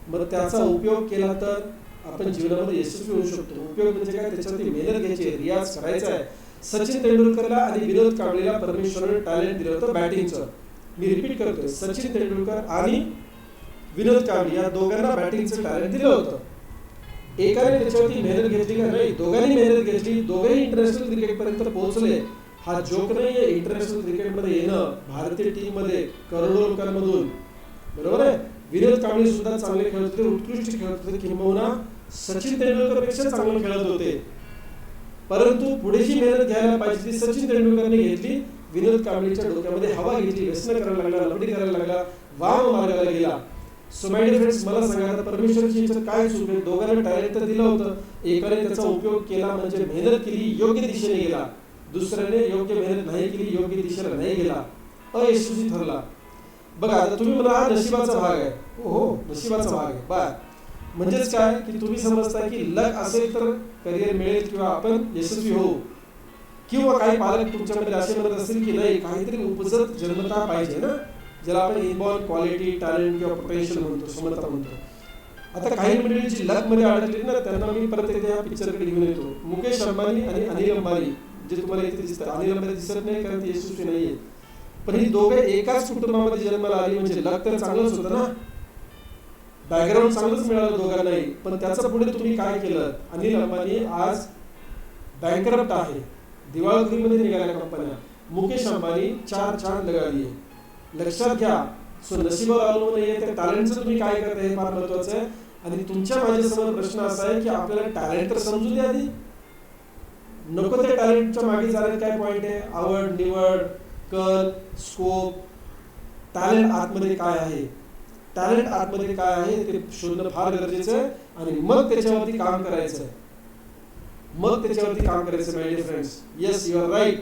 मग त्याचा उपयोग केला तर आपण जीवनामध्ये यशस्वी होऊ शकतो. उपयोग म्हणजे काय, त्याच्यावरती मेहनत घ्यायची, रियाज करायचा आहे. सचिन तेंडुलकरला आणि विनोद कांबळीला परमेश्वराने टॅलेंट दिलं होतं बॅटिंगचं. मी रिपीट करतोय, सचिन तेंडुलकर आणि विनोद कांबळी या दोघांना बॅटिंगचं टॅलेंट दिलं होतं. एकाने त्याच्यावरती मेहनत घेतली का नाही, दोघांनी मेहनत घेतली, दोघेही इंटरनॅशनल क्रिकेटपर्यंत पोहोचले. हा जोक नाहीये इंटरनॅशनल क्रिकेटमध्ये येणं, भारतीय टीम मध्ये करोडो लोकांमधून, बरोबर आहे. विनोद कांबळी सुद्धा चांगले खेळत होते, उत्कृष्ट खेळत होते, किंबहुना सचिन तेंडुलकर पेक्षा चांगले खेळत होते. परंतु पुढे जी मेहनत घ्यायला पाहिजे ती सचिन तेंडुलकरने घेतली. विनोद कांबळीच्या डोक्यामध्ये हवा घेतली, व्यसन करायला लागला, लबडी करायला लागला, वाम मार्गाला गेला. सो माय डिअर फ्रेंड्स, मला सांगा आता परमेश्वराची याच्यात काय चूक आहे. दोघांना टॅलेंट तर दिलं होतं, एकाने त्याचा उपयोग केला म्हणजे मेहनत केली, योग्य दिशेने गेला. दुसऱ्याने योग्य मेहनत नाही केली, योग्य दिशेला नाही गेला, अयशस्वी ठरला. बघा आता तुम्ही मला हा नशिबाचा भाग आहे. हो, नशिबाचा भाग आहे. बर, म्हणजेच काय की तुम्ही समजता की लक असेल तर करिअर मिळेल किंवा आपण यशस्वी होऊ. किंवा काही पालक तुमच्यामध्ये असे म्हणत असतील की नाही, काहीतरी उपजत जन्मता पाहिजे ना, ज्याला आपण इनबॉर्न क्वालिटी, टॅलेंट किंवा पोटेन्शियल म्हणतो, क्षमता म्हणतो. आता काही मंडळी जी लक मध्ये अडकली ना, त्यांना मी परत एकदा या पिक्चरकडे घेऊन येतो. मुकेश अंबानी आणि अनिल अंबानी, जे तुम्हाला इथे दिसतात. अनिल अंबानी दिसत नाही कारण ते यशस्वी नाहीये, पण ही दोघे एकाच कुटुंबामध्ये जन्माला आली म्हणजे लक तर चांगलंच होतं ना, बॅकग्राऊंड चांगलंच मिळालं दोघांनाही. पण त्याचं पुढे तुम्ही काय केलं. अनिल अंबानी आज बँकरप्ट आहे, दिवाळखोरीमध्ये निघाल्या कंपन्या. मुकेश अंबानी 4 चांद लगाली. लक्षात घ्या. सो नशिबावर अवलंबून नाहीये, त्या टॅलेंटचं तुम्ही काय करता हे फार महत्वाचं आहे. आणि तुमच्या माझ्यासमोर प्रश्न असा आहे की आपल्याला टॅलेंट तर समजू द्या आधी, नको त्या टॅलेंटच्या मागे जाण्यात काय पॉईंट आहे. आवड निवड, कल, स्कोप, टॅलेंट आतमध्ये काय आहे, टॅलेंट आतमध्ये काय आहे ते शोधणं फार गरजेचं आहे. आणि मग त्याच्यावरती काम करायचं आहे, my dear friends. Yes, you are right.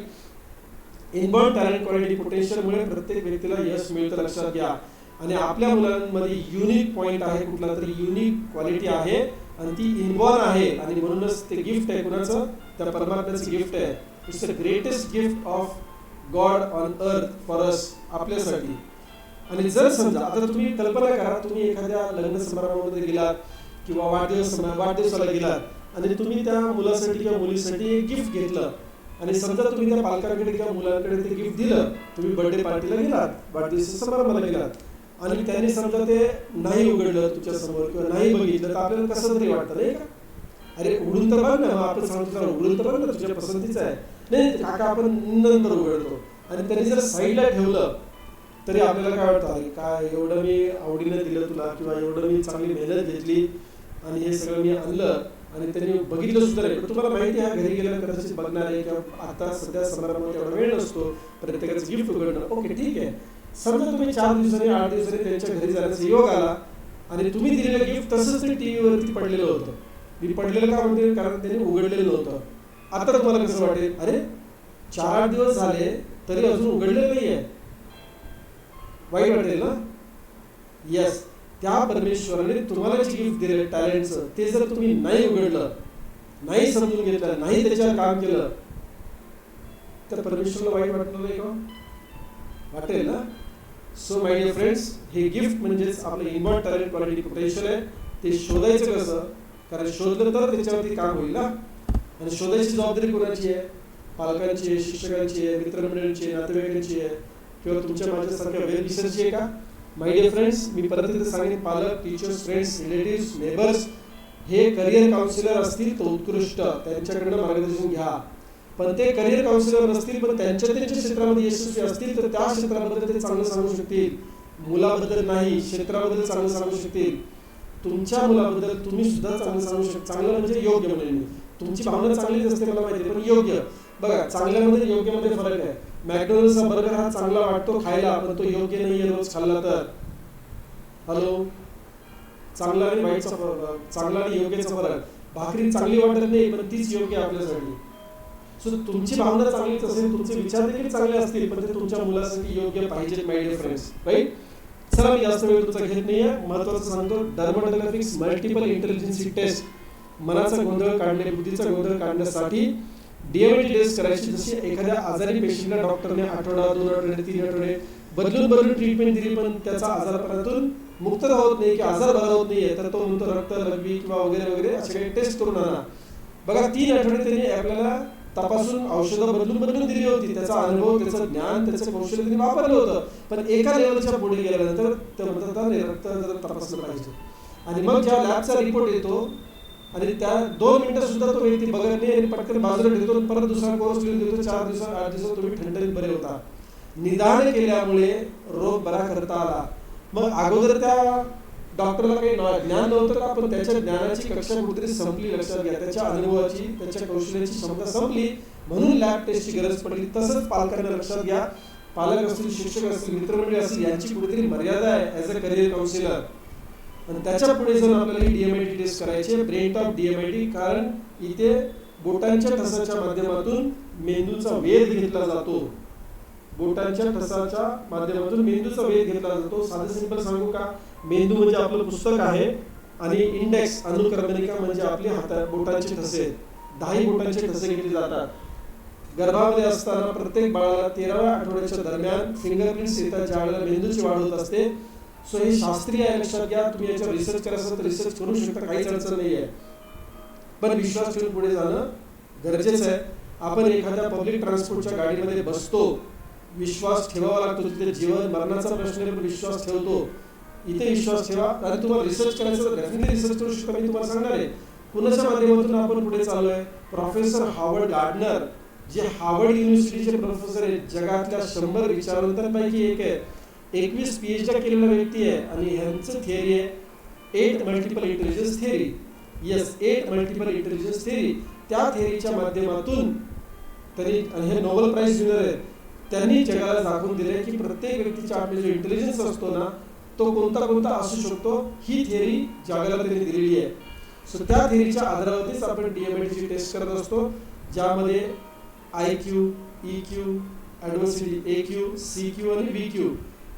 Inborn talent, quality, पोटेन्शियलमुळे प्रत्येक व्यक्तीला यश मिळतं, लक्षात घ्या. आणि आपल्या मुलांमध्ये युनिक पॉइंट आहे, कुठला तरी युनिक क्वालिटी आहे आणि ती इनबॉर्न आहे. आणि म्हणूनच ते गिफ्ट आहे. कुणाचं, त्या परमात्म्याचं गिफ्ट आहे. It's the greatest gift of God on earth for us, आपल्यासाठी. आणि जर समजा आता तुम्ही कल्पना करा, तुम्ही एखाद्या लग्न समारंभामध्ये गेलात किंवा वाढदिवसाला गेलात आणि तुम्ही त्या मुलासाठी किंवा मुलीसाठी एक गिफ्ट घेतलं आणि समजा तुम्ही त्या पालकांकडे किंवा मुलांकडे ते गिफ्ट दिलं. तुम्ही बर्थडे पार्टीला गेलात, वाढदिवस समारंभाला गेलात आणि त्यांनी समजा ते नाही उघडलं तुमच्या समोर किंवा नाही बघितलं, तर आपल्याला कसं तरी वाटतं नाही का. अरे उघडून तर बघ ना, आपण सांगतो उघडून तर बघ ना, तुझ्या पसंतीचं आहे. नाही काका आपण नंतर उघडतो. आणि त्यांनी जर साईडला ठेवलं तरी आपल्याला काय वाटतं, अरे काय एवढं मी आवडीनं दिलं तुला, किंवा एवढं मी चांगली मेहनत घेतली आणि हे सगळं मी आणलं आणि त्यांनी बघितलं सुद्धा नाही. पण तुम्हाला माहिती आहे घरी गेल्यानंतर कदाचित बघणार आहे किंवा आता सध्या समारंभात एवढा वेळ नसतो प्रत्येकाचं गिफ्ट उघडणं. ओके ठीक आहे. समजा तुम्ही 4 दिवसांनी 8 दिवसांनी त्यांच्या घरी जाण्याचा योग आला आणि तुम्ही दिलेलं गिफ्ट तसंच ते टीव्हीवरती पडलेलं होतं. मी पडलेलं का म्हणते, कारण त्यांनी उघडलेलं नव्हतं. आता तुम्हाला कसं वाटेल, अरे 4-8 दिवस झाले तरी अजून उघडलेलं नाहीये, वाईट वाटेल ना. येस, त्या परमेश्वराने तुम्हाला जे गिफ्ट दिलेलं टॅलेंटचं, ते जर तुम्ही नाही उघडलं, नाही समजून घेतलं, नाही त्याच्यावर काम केलं, तर परमेश्वराला वाईट वाटणार नाही का, वाटेल ना. सो माय डिअर फ्रेंड्स, हे गिफ्ट म्हणजेच आपलं इनबॉर्न टॅलेंट, क्वालिटी, पोटेन्शियल आहे. ते शोधायचं कसं, कारण शोधलं तर त्याच्यावरती काम होईल ना. आणि शोधायची जबाबदारी कोणाची आहे, पालकांची आहे, शिक्षकांची आहे, मित्रमंडळींची आहे, नातेवाईकांची आहे, किंवा तुमच्या माझ्यासारख्या वेल विसरची आहे का. माय डिअर फ्रेंड्स, मी परत एकदा सांगेन, पालक, टीचर्स, फ्रेंड्स, रिलेटिव्स, नेबर्स हे करिअर काउन्सिलर असतील तर उत्कृष्ट, त्यांच्याकडनं मार्गदर्शन घ्या. पण ते करिअर काउन्सिलर नसतील पण त्यांच्या क्षेत्रामध्ये यशस्वी असतील तर त्या क्षेत्राबद्दल ते चांगलं सांगू शकतील. मुलाबद्दल नाही, क्षेत्राबद्दल चांगलं सांगू शकतील. तुमच्या मुलाबद्दल तुम्ही सुद्धा चांगलं सांगू शकता. चांगलं म्हणजे योग्य म्हणेन मी. तुमची भावना चांगलीच असते मला माहिती, पण योग्य. बघा, चांगल्यामध्ये योग्यमध्ये फरक आहे. मॅकडोनल्डचा बर्गर हा चांगला वाटतो खायला, पण तो योग्य नाहीये रोज खाल्ला तर. हॅलो, चांगला आणि वाईटचा फरक, चांगला आणि योग्यचा फरक. भाकरी चांगली वाटत नाही पण तीच योग्य आपल्यासाठी. सो तुमची भावना चांगलीच असेल, तुमचे विचार देखील चांगले असतील, पण ते तुमच्या मुलासाठी योग्य पाहिजे. My dear friends, right. चला, मी जास्त वेळ तुमचा घेत नाहीये, महत्वाचं सांगतो. डर्मोडायग्नोस्टिक्स मल्टिपल इंटेलिजन्सी टेस्ट, मनाचा गोंधळ काढणे, बुद्धीचा गोंधळ काढण्यासाठी DMT टेस्ट करायची. जशी एखाद्या आजारी पेशंटला डॉक्टरने आठवडा, 2 आठवडे, 3 आठवडे बदलून बदलून ट्रीटमेंट दिली पण त्याचा आजारपणातून मुक्तता होत नाही की आजार बरा होत नाहीये, तर तो म्हणतो रक्त लघवी किंवा वगैरे वगैरे असे काही टेस्ट करून आणा. बघा 3 आठवडे त्यांनी आपल्याला तपासून औषधं बदलून बदलून दिली होती. त्याचा अनुभव, त्याचं ज्ञान, त्याचं कौशल्य त्यांनी वापरलं होतं. पण एका लेवलच्या पुढे गेल्यानंतर ते म्हणतात रक्त जर तपासलं पाहिजे. आणि मग जेव्हा लॅबचा रिपोर्ट येतो आणि त्या 2 मिनिटं सुद्धा तो व्यक्ती बघत नाही आणि पटकन बाजूला ठेवतो, परत दुसरा कोर्स लिहून देतो. 4 दिवसात 8 दिवसात तुम्ही ठणठणीत बरे होता. निदान केल्यामुळे रोग बरा करता आला. मग अगोदर त्या डॉक्टरला काही ज्ञान नव्हतं का, पण त्याच्या ज्ञानाची कक्षा कुठेतरी संपली. लक्षात घ्या, त्याच्या अनुभवाची, त्याच्या कौशल्याची क्षमता संपली म्हणून लॅब टेस्टची गरज पडली. तसंच पालकांना लक्षात घ्या, पालक असतील, शिक्षक असतील, मित्रमंडळी असतील, यांची कुठेतरी मर्यादा आहे ॲज अ करिअर काउन्सिलर. आणि त्याच्या पुढे जर आपल्याला DMIT टेस्ट करायची, ब्रेन टॉप DMIT, कारण इथे बोटांच्या ठसाच्या माध्यमातून मेंदूचा वेध घेतला जातो. बोटांच्या ठसाच्या माध्यमातून मेंदूचा वेध घेतला जातो. साधं सिंपल सांगू का, मेंदू म्हणजे आपलं पुस्तक आहे आणि इंडेक्स अनुक्रमणिका म्हणजे आपले बोटांचे ठसे. 10 बोटांचे ठसे घेतले जातात. गर्भामध्ये असताना प्रत्येक बाळाला 13व्या आठवड्याच्या दरम्यान फिंगरप्रिंट्स येतात, ज्या वेळेला मेंदूची वाढ होत असते. सो हे शास्त्रीय आहे, लक्षात घ्या. तुम्ही याच्यावर रिसर्च करायचं तर रिसर्च करू शकता, काहीच अडचण नाही आहे. पण विश्वास ठेवून पुढे जाणं गरजेचं आहे. आपण एखाद्या पब्लिक ट्रान्सपोर्टच्या गाडीमध्ये बसतो, विश्वास ठेवावा लागतो. तिथे जीवन मरणाचा प्रश्न आहे, पण विश्वास ठेवतो. इथे विश्वास ठेवा. आणि तुम्हाला रिसर्च करायचं तर डेफिनेटली रिसर्च करू शकता, मी तुम्हाला सांगणार आहे. कुणाच्या माध्यमातून आपण पुढे चाललोय? प्रोफेसर हॉवर्ड गार्डनर, जे हार्वर्ड युनिव्हर्सिटीचे प्रोफेसर आहेत, जगातल्या 100 विचारवंतांपैकी एक आहे. 21 PhD केलेला व्यक्ती आहे. आणि ह्यांचं थिअरी आहे 8 multiple intelligence theory. Yes, 8 multiple intelligence theory. त्या थिअरीच्या माध्यमातून तरी, आणि हे नोबेल प्राइज विनर आहेत, त्यांनी जगाला दाखवून दिले की प्रत्येक व्यक्तीच्या आपले जो इंटेलिजन्स असतो ना, तो कोणता कोणता असू शकतो. ही थिअरी जगाला त्यांनी दिलेली आहे. सो त्या थिअरीच्या आधारावरतीच आपण DMIT टेस्ट करत असतो, ज्यामध्ये IQ, EQ, ॲडव्हर्सिटी, AQ, CQ आणि BQ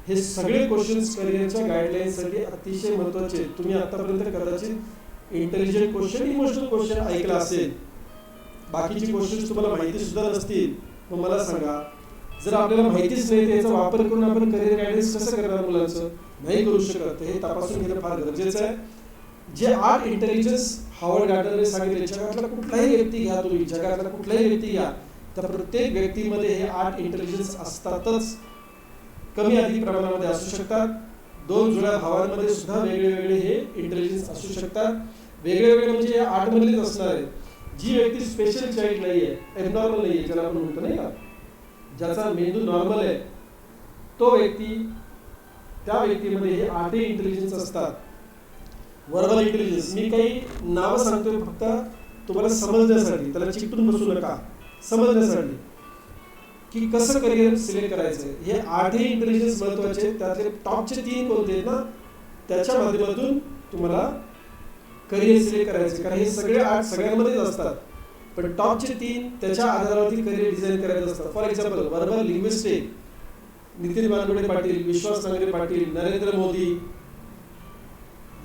हे सगळे क्वेश्चन्स करिअरच्या गाईडलाईन्ससाठी अतिशय महत्त्वाचे आहेत. तुम्ही आतापर्यंत कदाचित इंटेलिजंट क्वेश्चन, इमोशनल क्वेश्चन ऐकला असेल. बाकीची क्वेश्चन्स तुम्हाला माहिती सुद्धा नसतील. मग मला सांगा, जर आपल्याला माहितीच नाही, त्याचा वापर करून आपण करिअर गायडन्स कसं करणार मुलांचं? नाही करू शकत. हे तपासून घेणं फार गरजेचं आहे. जे 8 इंटेलिजन्स हॉवर्ड गार्डनरने सांगितले, जगातला कुठलाही व्यक्ती घ्या, तुम्ही जगातला कुठलाही व्यक्ती घ्या, तर प्रत्येक व्यक्तीमध्ये हे 8 इंटेलिजन्स असतातच. कमी अधिक प्रमाणामध्ये असू शकतात. 2 जुळ्या भावांमध्ये सुद्धा वेगळे वेगळे हे इंटेलिजन्स असू शकतात. वेगळे वेगळे म्हणजे 8 मधलेच असणार आहे. जी व्यक्ती स्पेशल चाइल्ड नाहीये, एबनॉर्मल नाहीये, ज्याला आपण म्हणतो नाही का, ज्याचा मेंदू नॉर्मल आहे, तो व्यक्ती, त्या व्यक्तीमध्ये हे 8 इंटेलिजन्स असतात. वर्बल इंटेलिजन्स, मी काही नावं सांगतोय फक्त तुम्हाला समजण्यासाठी, त्याला चिकटून बसू नका, समजण्यासाठी की कसं करिअर सिलेक्ट करायचं. हे 8 इंटेलिजन्स महत्वाचे. त्यातले टॉपचे 3 कोणते आहेत ना, त्याच्या माध्यमातून तुम्हाला करिअर सिलेक्ट करायचे. कारण हे सगळे 8 सगळ्यांमध्येच असतात, पण टॉपचे 3 त्याच्या आधारावरती करिअर डिझाईन करायचं असतं. For example, verbal linguistic, Nitin Wanwade Patil, Vishwas Nangare Patil, Narendra Modi,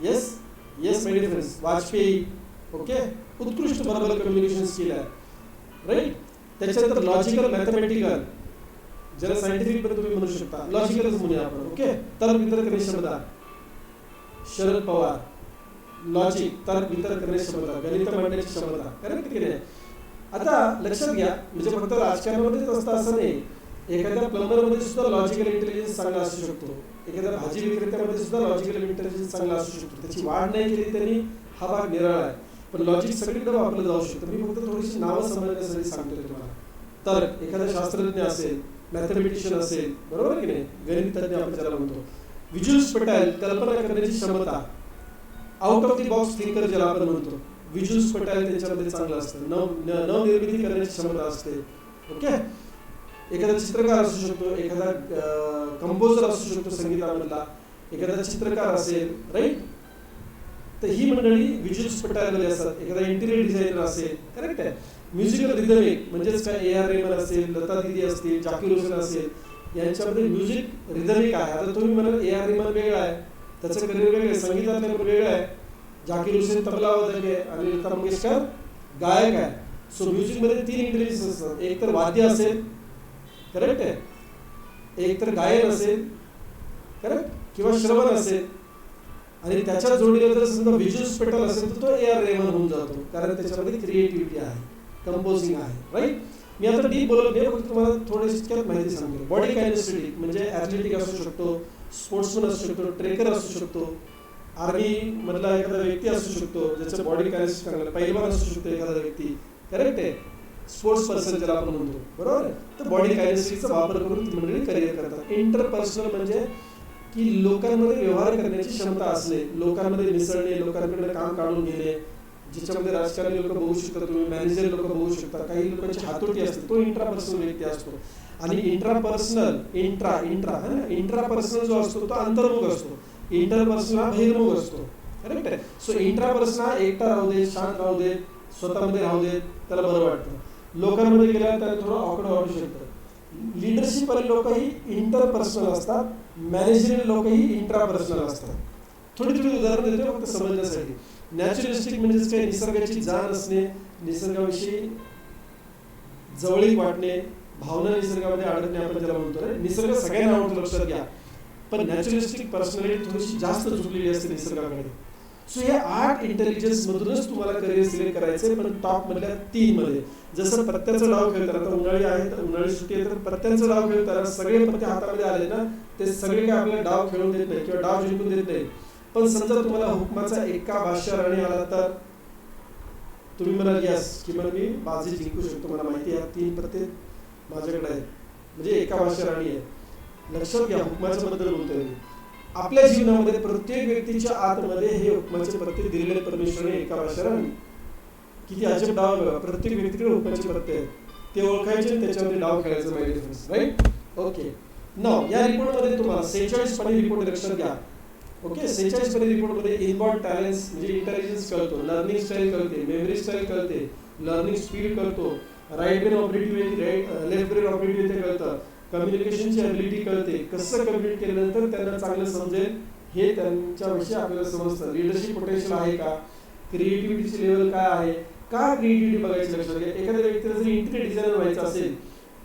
yes yes my dear friends, Vajpayee. Okay, उत्कृष्ट वर्बल कम्युनिकेशन स्किल आहे, राईट. त्याच्यानंतर लॉजिकल, मॅथमॅटिकल, ज्याला सायंटिफिक पण तुम्ही म्हणू शकता, लॉजिकलच म्हणूया आपण. ओके, तर्क वितर्क करण्याची क्षमता, शरद पवार, लॉजिक, तर्क वितर्क करण्याची क्षमता, गणित मांडण्याची क्षमता, करेक्ट की नाही? आता लक्षात घ्या, म्हणजे फक्त राजकारणामध्येच असतं असं नाही. एखाद्या प्लंबरमध्ये सुद्धा लॉजिकल इंटेलिजन्स चांगला असू शकतो. एखाद्या भाजी विक्रेत्यामध्ये सुद्धा लॉजिकल इंटेलिजन्स चांगला असू शकतो. त्याची वाढ नाही केली त्यांनी, हा भाग निराळा आहे. पण लॉजिक सगळीकडे वापरलं जाऊ शकतं. मी फक्त थोडीशी नावं समजण्यासाठी सांगतोय तुम्हाला. तर्क, एखादा शास्त्रज्ञ असेल, मॅथमॅटिशियन असेल, बरोबर आहे की नाही, गणित तज्ञ आपण ज्याला म्हणतो. व्हिज्युअल्स पटेल, कल्पना करण्याची क्षमता, out of the box thinker ज्याला आपण म्हणतो, व्हिज्युअल्स पटेल त्यांच्यामध्ये चांगलं असतं. नवनिर्मिती करण्याची क्षमता असते. ओके, एखादा चित्रकार असू शकतो, एखादा कंपोजर असू शकतो संगीतामधला, एखादा चित्रकार असेल, राईट. तर ही मंडळी व्हिज्युअल्स पटेलमध्ये असतात. एखादा इंटिरियर डिझायनर असेल, करेक्ट आहे. म्युझिकल रिदमिक म्हणजेच काय, A.R. रेहमान असेल, लता दीदी असतील, जाकीर हुसेन असेल, यांच्यामध्ये म्युझिक रिदमिक आहे. आता तुम्ही म्हणाल A.R. रेहमान वेगळा आहे, त्याचं करिअर वेगळं आहे, संगीतातलं पण वेगळं आहे. जाकीर हुसेन तबला वादक आहे आणि लता मंगेशकर गायक आहे. सो म्युझिकमध्ये 3 इंटेलिजन्स असतात. एक तर वाद्य असेल, करेक्ट आहे, एक तर गायन असेल, करेक्ट, किंवा श्रवण असेल, आणि त्याच्या जोडीला जर समजा व्हिज्युअल स्पेक्टल असेल तर तो ए.आर. रेहमान होऊन जातो, कारण त्याच्यामध्ये क्रिएटिव्हिटी आहे, कंपोजिंग आहे, राईट. मी आता डीप बोलत नाही, फक्त तुम्हाला थोडी माहिती सांगतो. बॉडी कायनेस्थेटिक म्हणजे ॲथलेटिक असू शकतो, स्पोर्ट्समन असू शकतो, ट्रेकर असू शकतो, आर्मी मधला एखादा व्यक्ती असू शकतो ज्याचं बॉडी कायनेस्टिक चांगलं, पैलवान असू शकतो एखादा व्यक्ती, करेक्ट आहे, स्पोर्ट्स पर्सन ज्याला आपण म्हणतो, बरोबर आहे. तर बॉडी कायनेस्टिकचा वापर करून ती मंडळी करिअर करतात. इंटरपर्सनल म्हणजे की लोकांमध्ये व्यवहार करण्याची क्षमता असणे, लोकांमध्ये मिसळणे, लोकांकडे काम काढून घेणे, ज्याच्यामध्ये राजकारणी लोक बघू शकतात, तुम्ही मॅनेजर लोक बघू शकता, काही लोकांची हातोटी असते, तो इंट्रापर्सनल व्यक्ती असतो. आणि इंट्रापर्सनल इंट्रापर्सनल जो असतो तो अंतर्मुख असतो, इंटरपर्सनल हा बहिर्मुख असतो, करेक्ट आहे. सो इंट्रापर्सनल हा एकटा राहू दे, शांत राहू दे, स्वतःमध्ये राहू दे, त्याला बरं वाटतं. लोकांमध्ये गेल्यावर त्याला थोडं ऑकवर्ड वाटू शकतं. लिडरशिप वाले लोक ही इंटरपर्सनल असतात, मॅनेजरियल लोक ही इंट्रापर्सनल असतात. थोडी उदाहरण देतो फक्त समजण्यासाठी. नॅचरलिस्टिक म्हणजेच काही निसर्गाची जाण असणे, निसर्गाविषयी जवळीक वाटणे, भावना निसर्गामध्ये आढळणे, आपण ज्याला म्हणतो. निसर्ग सगळ्यांना आवडतो, लक्षात घ्या, पण नॅचरलिस्टिक पर्सनॅलिटी थोडीशी जास्त झुकलेली असते निसर्गाकडे. सो या 8 इंटेलिजन्स मधूनच तुम्हाला करिअर सिलेक्ट करायचे, पण टॉप मधल्या 3 मध्ये. जसं पत्त्याचा डाव खेळताना, आता उन्हाळी आहे, उन्हाळी सुट्टी आहे, तर पत्त्यांचा डाव खेळताना सगळे पत्ते हातामध्ये आले ना, ते सगळे काय आपल्याला डाव खेळून देत नाही किंवा डाव जिंकून देत नाही. पण समजा तुम्हाला हुकमाचा एका बादशाह राणी आला तर तुम्ही म्हणाल यस की मी बाजी जिंकू शकतो, मला माहिती आहे 3 पत्ते माझ्याकडे आहेत, म्हणजे एका बादशाह राणी आहे. लक्षात घ्या, हुकमाच्या बद्दल बोलतोय. आपल्या जीवनामध्ये प्रत्येक व्यक्तीच्या आतमध्ये हे हुकमाचे पत्ते दिलेले परमेश्वराने एका बादशाह राणी. किती अजब डाव बघा, प्रत्येक व्यक्तीकडे हुकमाचे पत्ते आहेत, ते ओळखायचे, त्याच्यामध्ये डाव खेळायचं, माय डिफरन्स, राईट. ओके, नाव या रिपोर्टमध्ये तुम्हाला 46 पानी रिपोर्ट लक्षात घ्या. ओके, 46 पानी रिपोर्टमध्ये इनबॉर्न टॅलेंट्स म्हणजे इंटेलिजन्स कळतो, लर्निंग स्टाईल कळते, मेमरी स्टाईल कळते, लर्निंग स्पीड कळतो, राईट ब्रेन ऑपरेटिव्हिटी, लेफ्ट ब्रेन ऑपरेटिव्हिटी कळतं, कम्युनिकेशनची ॲबिलिटी कळते, कसं कम्युनिकेट केल्यानंतर त्यांना चांगलं समजेल हे त्यांच्याविषयी आपल्याला समजतं. लिडरशिप पोटेन्शियल आहे का, क्रिएटिव्हिटीची लेवल काय आहे, का क्रिएटिव्हिटी बघायची, लक्षात घ्या. एखाद्या व्यक्तीला जर इंटिरियर डिझायनर व्हायचं असेल,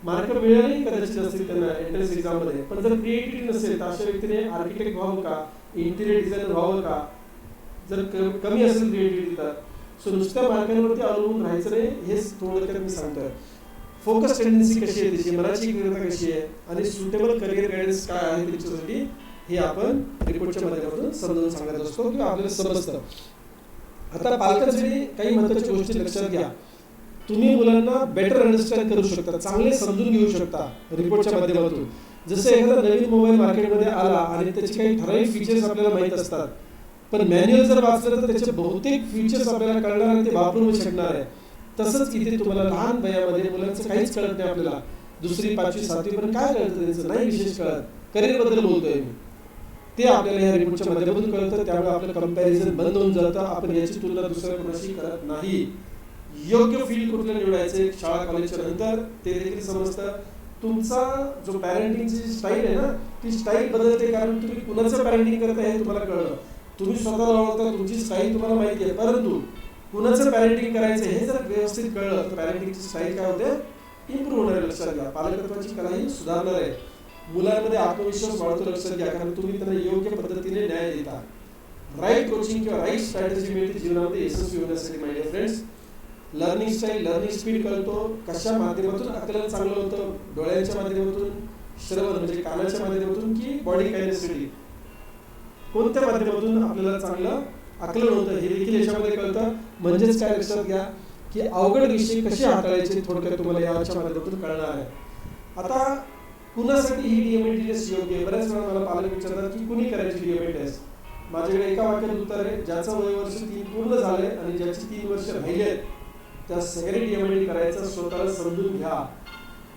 मार्क मिळाले कदाचित असतील त्यांना एंट्रन्स एक्झाममध्ये, पण जर क्रिएटिव्हिटी नसेल तर अशा व्यक्तीने आर्किटेक्ट व्हावं का, इंटिरियर डिझायनर व्हावं का, जर कमी असेल क्रिएटिव्हिटी तर. सो नुसत्या मार्कांवरती अवलंबून राहायचं नाही, हेच थोडक्यात मी सांगतोय. फोकस टेंडन्सी कशी आहे त्याची, मनाची एकाग्रता कशी आहे, आणि सुटेबल करिअर गायडन्स काय आहे त्याच्यासाठी, हे आपण रिपोर्टच्या माध्यमातून समजावून सांगत असतो किंवा आपल्याला समजतं. आता पालकांसाठी काही महत्त्वाच्या गोष्टी लक्षात घ्या. तुम्ही मुलांना बेटर अंडरस्टँड करू शकता, चांगले समजून घेऊ शकता रिपोर्टच्या माध्यमातून. जसं एखादा नवीन मोबाईल मार्केटमध्ये आला आणि त्याचे काही ठराविक फीचर्स आपल्याला माहीत असतात, पण मॅन्युअल जर वाचलं तर त्याचे बहुतेक फीचर्स आपल्याला कळणार आणि ते वापरून शकणार आहे. तसंच इथे तुम्हाला लहान वयामध्ये मुलांचं काहीच कळत नाही, आपल्याला 2री, 5वी, 7वी पण काय कळतं त्यांचं नाही विशेष कळत. करिअरबद्दल बोलतोय मी, ते आपल्याला या रिपोर्टच्या माध्यमातून कळतं. त्यामुळे आपलं कंपॅरिझन बंद होऊन जातं, आपण याची तुलना दुसऱ्या कोणाशी करत नाही. योग्य फील्ड कुठलं निवडायचं शाळा कॉलेजच्या नंतर ते देखील समजतं. तुमचा जो पॅरेंटिंगची स्टाईल आहे ना, ती स्टाईल बदलते, कारण तुम्ही कुणाचं पॅरेंटिंग करताय हे तुम्हाला कळलं. तुम्ही स्वतःला ओळखता, तुमची स्टाईल तुम्हाला माहिती आहे, परंतु कुणाचं पॅरेंटिंग करायचं हे जर व्यवस्थित कळलं तर पॅरेंटिंगची स्टाईल काय होते, इम्प्रूव्ह होणार आहे. लक्षात घ्या, पालकत्वाची कलाही सुधारणार आहे, मुलांमध्ये आत्मविश्वास वाढतो. लक्षात घ्या, कारण तुम्ही त्यांना योग्य पद्धतीने न्याय देता. राईट कोचिंग किंवा राईट स्ट्रॅटेजी मिळते जीवनामध्ये यशस्वी होण्यासाठी. My dear friends, learning style, learning speed कळतो. कशा माध्यमातून आकलन चांगलं होतं, डोळ्यांच्या माध्यमातून, श्रवण म्हणजे कानाच्या माध्यमातून, की बॉडी कायनेसिटी, कोणत्या माध्यमातून आपल्याला चांगलं आकलन होतं हे देखील याच्यामध्ये कळतं. म्हणजेच काय, लक्षात घ्या की अवघड विषय कसे हाताळायचे थोडक्यात तुम्हाला याच्या माध्यमातून कळणार आहे. आता कुणासाठी ही डीएमएल टेस्ट योग्य आहे? बऱ्याच वेळा मला पालक विचारतात की कुणी करायची डीएमएल टेस्ट. माझ्याकडे एका वाक्यात उत्तर आहे, ज्याचं वय वर्ष 3 पूर्ण झाले आणि ज्याची 3 वर्ष राहिले त्या सगळ्यांनी डीएमएल करायचं, स्वतःला समजून घ्या.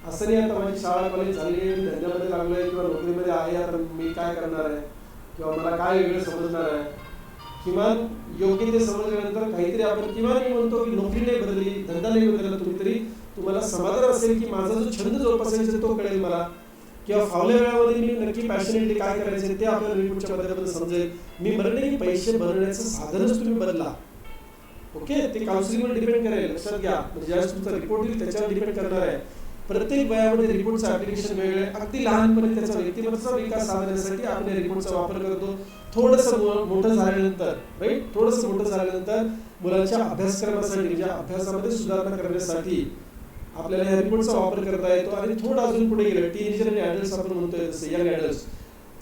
असं नाही आता माझी शाळा कॉलेज झाली आहे, धंद्यामध्ये लागलोय किंवा नोकरीमध्ये आहे, आता मी काय करणार आहे किंवा मला काय वेगळं समजणार आहे. किमान योग्य ते समजल्यानंतर काहीतरी आपण, किंवा मी म्हणतो की नोकरी नाही बदलली, धंदा नाही बदलला, तुम्ही तरी तुम्हाला समाधान असेल की माझा जो छंद जोपासायचा तो कळेल मला, किंवा फावल्या वेळामध्ये मी नक्की पॅशनेटली काय करायचे ते आपल्याला रिपोर्टच्या माध्यमातून समजेल. मी म्हणत नाही की पैसे बनवण्याचं साधनच तुम्ही बदला, ओके, ते काउन्सिलिंगवर डिपेंड करेल. लक्षात घ्या, म्हणजे ज्यावेळेस तुमचा रिपोर्ट येईल त्याच्यावर डिपेंड करणार आहे प्रत्येक वयामध्ये रिपोर्टचं ऍप्लिकेशन वेगळं आहे. अगदी लहानपणी त्याचा व्यक्तिमत्वाचा विकास साधण्यासाठी आपण रिपोर्टचा वापर करतो. थोडंसं मोठं झाल्यानंतर थोडंसं मोठं झाल्यानंतर मुलांच्या अभ्यासक्रमासाठी म्हणजे अभ्यासामध्ये सुधारणा करण्यासाठी आपल्याला या रिपोर्टचा वापर करता येतो. आणि थोडं अजून पुढे गेलं टीनेजर आणि ॲडल्ट्स आपण म्हणतोय जसं यंग ॲडल्ट्स,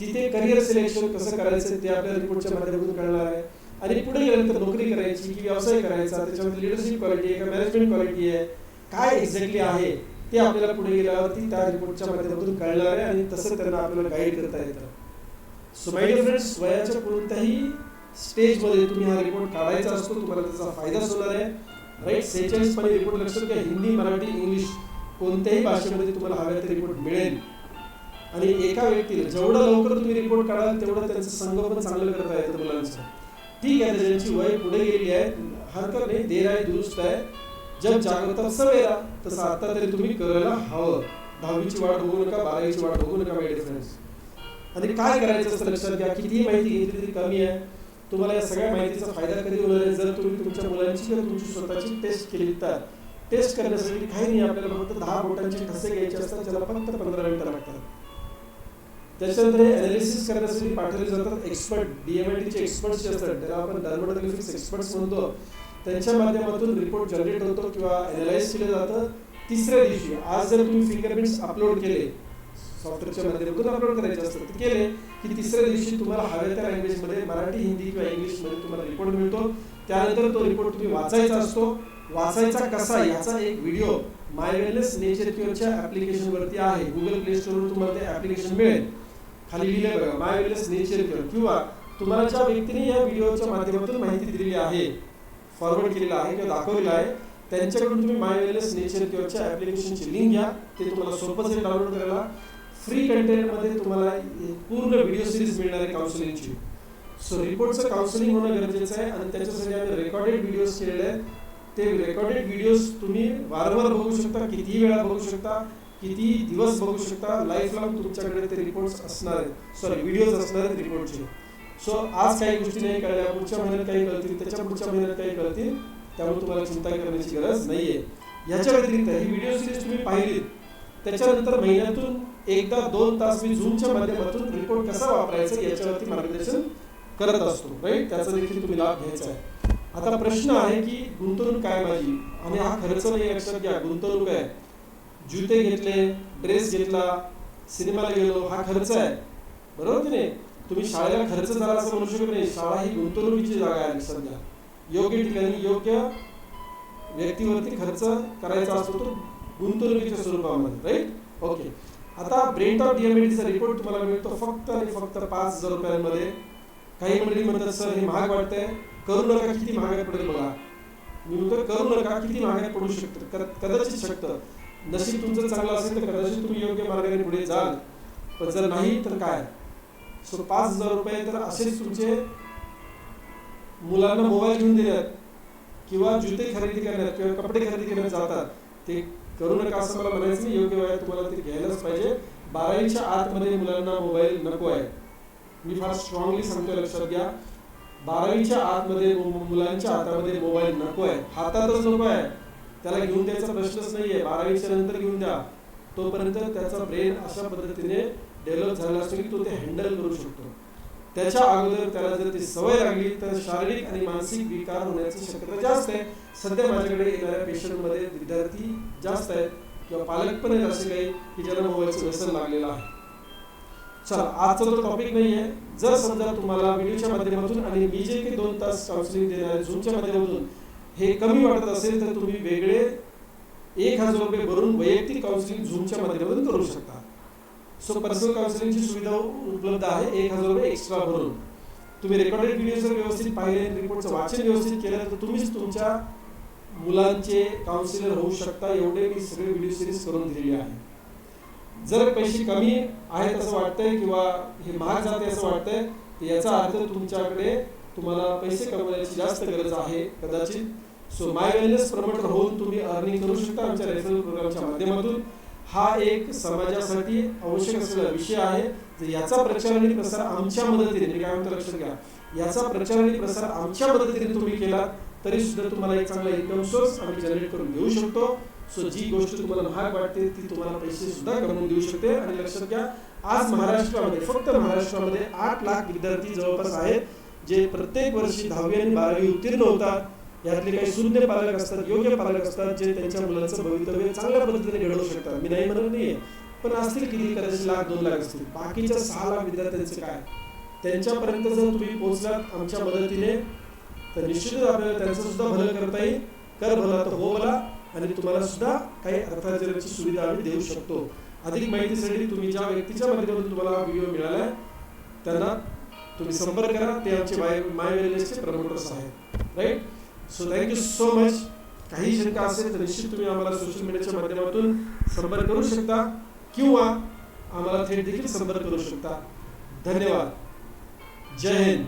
तिथे करिअर सिलेक्शन कसं करायचं ते आपल्या रिपोर्टच्या माध्यमातून कळणार आहे. आणि पुढे गेल्यानंतर नोकरी करायची की व्यवसाय करायचा, त्याच्यामध्ये लिडरशिप क्वालिटी आहे का मॅनेजमेंट क्वालिटी आहे, काय एक्झॅक्टली आहे ते आपल्याला पुढे गेल्यावरती त्या रिपोर्टच्या माध्यमातून कळणार आहे आणि तसं त्यांना आपल्याला गाईड करता येतं. सो माय डिअर फ्रेंड्स, वयाच्या कोणत्याही स्टेजमध्ये तुम्ही हा रिपोर्ट काढायचा असतो, तुम्हाला त्याचा फायदाच होणार आहे. राईट, 46 मध्ये रिपोर्ट लक्षात घ्या, हिंदी, मराठी, इंग्लिश कोणत्याही भाषेमध्ये तुम्हाला हव्या ते रिपोर्ट मिळेल. आणि एका व्यक्तीला जेवढं लवकर तुम्ही रिपोर्ट काढाल तेवढं त्यांचं संगोपन चांगलं करता येतं मुलांचं. ठीक आहे, ज्यांची वय पुढे गेलेली आहे हरकत नाही, देर आहे दुरुस्त आहे, जग जागृता सवेरा, तसं आता तरी तुम्ही करायला हवं. 10वीची वाट बघू नका, 12वीची वाट बघू नका माय डिअर फ्रेंड्स. आणि काय करायचं असतं लक्षात घ्या, कितीही माहिती घेतली तरी कमी आहे. तुम्हाला या सगळ्या माहितीचा फायदा कधी होणार आहे जर तुम्ही तुमच्या मुलांची किंवा तुमची स्वतःची टेस्ट केली. तर टेस्ट करण्यासाठी काही नाही, आपल्याला फक्त 10 बोटांचे ठसे घ्यायचे असतात, ज्याला फक्त 15 मिनिटं लागतात. त्याच्यानंतर हे अनालिसिस करण्यासाठी पाठवले जातात एक्सपर्ट, DMITचे एक्सपर्ट्स जे असतात, त्याला आपण डर्मॅटोग्राफिक्स एक्सपर्ट्स म्हणतो, त्यांच्या माध्यमातून रिपोर्ट जनरेट होतो किंवा अनालाइज केलं जातं. तिसऱ्या दिवशी आज जर तुम्ही फिंगरप्रिंट्स अपलोड केले, सॉफ्टवेअरच्या माध्यमातून अपलोड करायचे असतात, ते केले की तिसऱ्या दिवशी तुम्हाला हव्या त्या लँग्वेजमध्ये मराठी, हिंदी किंवा इंग्लिशमध्ये तुम्हाला रिपोर्ट मिळतो. त्यानंतर तो रिपोर्ट तुम्ही वाचायचा असतो. वाचायचा कसा याचा एक व्हिडिओ माय वेलनेस नेचर क्युअरच्या ॲप्लिकेशनवरती आहे. गुगल प्ले स्टोरवर तुम्हाला ते ॲप्लिकेशन मिळेल. खाली लिहिलंय बघा, माय वेलनेस नेचर क्युअर. किंवा तुम्हाला ज्या व्यक्तीने या व्हिडिओच्या माध्यमातून माहिती दिलेली आहे, फॉरवर्ड केलेला आहे किंवा दाखवलेला आहे, त्यांच्याकडून तुम्ही माय वेलनेस नेचर क्युअरच्या ॲप्लिकेशनची लिंक घ्या. ते तुम्हाला सोपं जाईल डाउनलोड करायला. फ्री कंटेंटमध्ये तुम्हाला पूर्ण व्हिडिओ सिरीज मिळणार आहे काउन्सिलिंगची. सो रिपोर्टचं काउन्सिलिंग होणं गरजेचं आहे आणि त्याच्यासाठी आम्ही रेकॉर्डेड व्हिडिओज केलेले आहेत. ते रेकॉर्डेड व्हिडिओज तुम्ही वारंवार बघू शकता, कितीही वेळा बघू शकता, किती दिवस बघू शकता. लाईफ लॉंग तुमच्याकडे ते रिपोर्ट्स असणार आहेत, व्हिडिओज असणार आहेत रिपोर्टचे. सो आज काही गोष्टी नाही कळल्या, पुढच्या महिन्यात काही कळतील, त्याच्या पुढच्या महिन्यात काही कळतील, त्यामुळे तुम्हाला चिंता करण्याची गरज नाहीये. याच्या व्यतिरिक्त ही व्हिडिओ सिरीज तुम्ही पाहिली, त्याच्यानंतर महिन्यातून एकदा 2 तास मी झूमच्या माध्यमातून रिपोर्ट कसा वापरायचा याच्यावरती मार्गदर्शन करत असतो. राईट, त्याचा देखील तुम्ही लाभ घ्यायचा आहे. आता प्रश्न आहे की गुंतवणूक काय माझी, आणि हा खर्च नाही लक्षात घ्या, गुंतवणूक आहे. जुते घेतले, ड्रेस घेतला, सिनेमाला गेलो, हा खर्च आहे, बरोबर की नाही. तुम्ही शाळेला खर्च झाला असं म्हणू शकत नाही. शाळा ही गुंतवणुकीची जागा आहे. सध्या योग्य ठिकाणी योग्य व्यक्तीवरती खर्च करायचा असतो, तो गुंतवणुकीच्या स्वरूपामध्ये. Right, okay. आता ब्रेन ऑफ DMITचा रिपोर्ट तुम्हाला मिळतो फक्त आणि फक्त 5,000 रुपयांमध्ये. काही मंडळी म्हणतात सर हे महाग वाटतंय, करू नका, किती महागात पडेल बघा. मी म्हणतो करू नका, किती महागात पडू शकतं, कदाचित शकतं. नशीब तुमचं चांगलं असेल तर कदाचित तुम्ही योग्य मार्गाने पुढे जाल, पण जर नाही तर काय. सो 5,000 रुपये तर असेच तुमचे मुलांना मोबाईल घेऊन देण्यात किंवा जुते खरेदी करण्यात किंवा कपडे खरेदी करण्यात जातात. ते करू नका असं मला म्हणायचं नाही. योग्य वयात तुम्हाला ते घ्यायलाच पाहिजे. 12वीच्या आतमध्ये मुलांना मोबाईल नको आहे, मी फार स्ट्रॉंगली सांगतोय, लक्षात घ्या. 12वीच्या आतमध्ये मुलांच्या हातामध्ये मोबाईल नको आहे, हातातच नको आहे. त्याला घेऊन द्यायचा प्रश्नच नाहीये. 12वीच्या नंतर घेऊन द्या, तोपर्यंत त्याचा ब्रेन अशा पद्धतीने डेव्हलप झालेला असतो की तो ते हँडल करू शकतो. त्याच्या अगोदर त्याला जर ती सवय लागली तर शारीरिक आणि मानसिक विकार होण्याची शक्यता जास्त आहे. सध्या माझ्याकडे येणाऱ्या पेशंटमध्ये विद्यार्थी जास्त आहेत किंवा पालक पण आहेत असे काही की ज्यांना मोबाईलचं व्यसन लागलेलं आहे. चला, आजचा तो टॉपिक नाही आहे. जर समजा तुम्हाला व्हिडिओच्या माध्यमातून आणि मी जे काही 2 तास काउन्सिलिंग देणार आहे झूमच्या माध्यमातून हे कमी वाटत असेल तर तुम्ही वेगळे 1,000 रुपये भरून वैयक्तिक काउन्सिलिंग झूमच्या माध्यमातून करू शकता. सो पर्सनल काउन्सिलिंगची सुविधा उपलब्ध आहे. 1,000 रुपये एक्स्ट्रा भरून तुम्ही रेकॉर्डेड व्हिडिओ जर व्यवस्थित पाहिले, रिपोर्टचं वाचन व्यवस्थित केलं तर तुम्हीच तुमच्या मुलांचे काउन्सिलर होऊ शकता. एवढे मी सगळे व्हिडिओ सिरीज करून दिलेली आहे. जर पैसे कमी आहेत असं वाटतंय किंवा हे महाग जाते असं वाटतंय तर याचा अर्थ तुम्हाला पैसे कमवण्याची जास्त गरज आहे कदाचित. सो माय वेलनेस प्रमोटर होऊन तुम्ही अर्निंग करू शकता आमच्या रेफरल प्रोग्रामच्या माध्यमातून. हा एक समाजासाठी आवश्यक असलेला विषय आहे. याचा प्रचार आणि प्रसार आमच्या मदतीने, मी काय म्हणतो लक्षात घ्या, याचा प्रचार आणि प्रसार आमच्या मदतीने तुम्ही केला तरी सुद्धा तुम्हाला एक चांगला इन्कम सोर्स आम्ही जनरेट करून देऊ शकतो. सो जी गोष्ट तुम्हाला महाग वाटते ती तुम्हाला पैसे सुद्धा कमवून देऊ शकते. आणि लक्षात घ्या, आज महाराष्ट्रामध्ये, फक्त महाराष्ट्रामध्ये 8 लाख विद्यार्थी जवळपास आहेत जे प्रत्येक वर्षी 10वी आणि 12वी उत्तीर्ण होतात. यातले काही शून्य पालक असतात, योग्य पालक असतात, जे त्यांच्या मुलाचं भवितव्य चांगल्या पद्धतीने घडवू शकतात. मी नाही म्हणत नाहीये, पण असतील किती, कदाचित 1,00,000-2,00,000 असतील. बाकीच्या 6 लाख विद्यार्थ्यांचं काय? त्यांच्यापर्यंत जर तुम्ही पोहोचलात आमच्या मदतीने तर निश्चितच आपल्याला त्यांचं सुद्धा भलं करता येईल. कर भला तर हो भला, आणि तुम्हाला सुद्धा काही अर्थार्जनाची सुविधा आम्ही देऊ शकतो. अधिक माहितीसाठी तुम्ही ज्या व्यक्तीच्या माध्यमातून तुम्हाला व्हिडिओ मिळाला त्यांना तुम्ही संपर्क करा. ते आमचे माय वेलनेसचे प्रमोटर्स आहेत. Right. So thank you so much. काही शंका असेल तर निश्चित तुम्ही आम्हाला सोशल मीडियाच्या माध्यमातून संपर्क करू शकता किंवा आम्हाला थेट देखील संपर्क करू शकता. धन्यवाद. जय हिंद.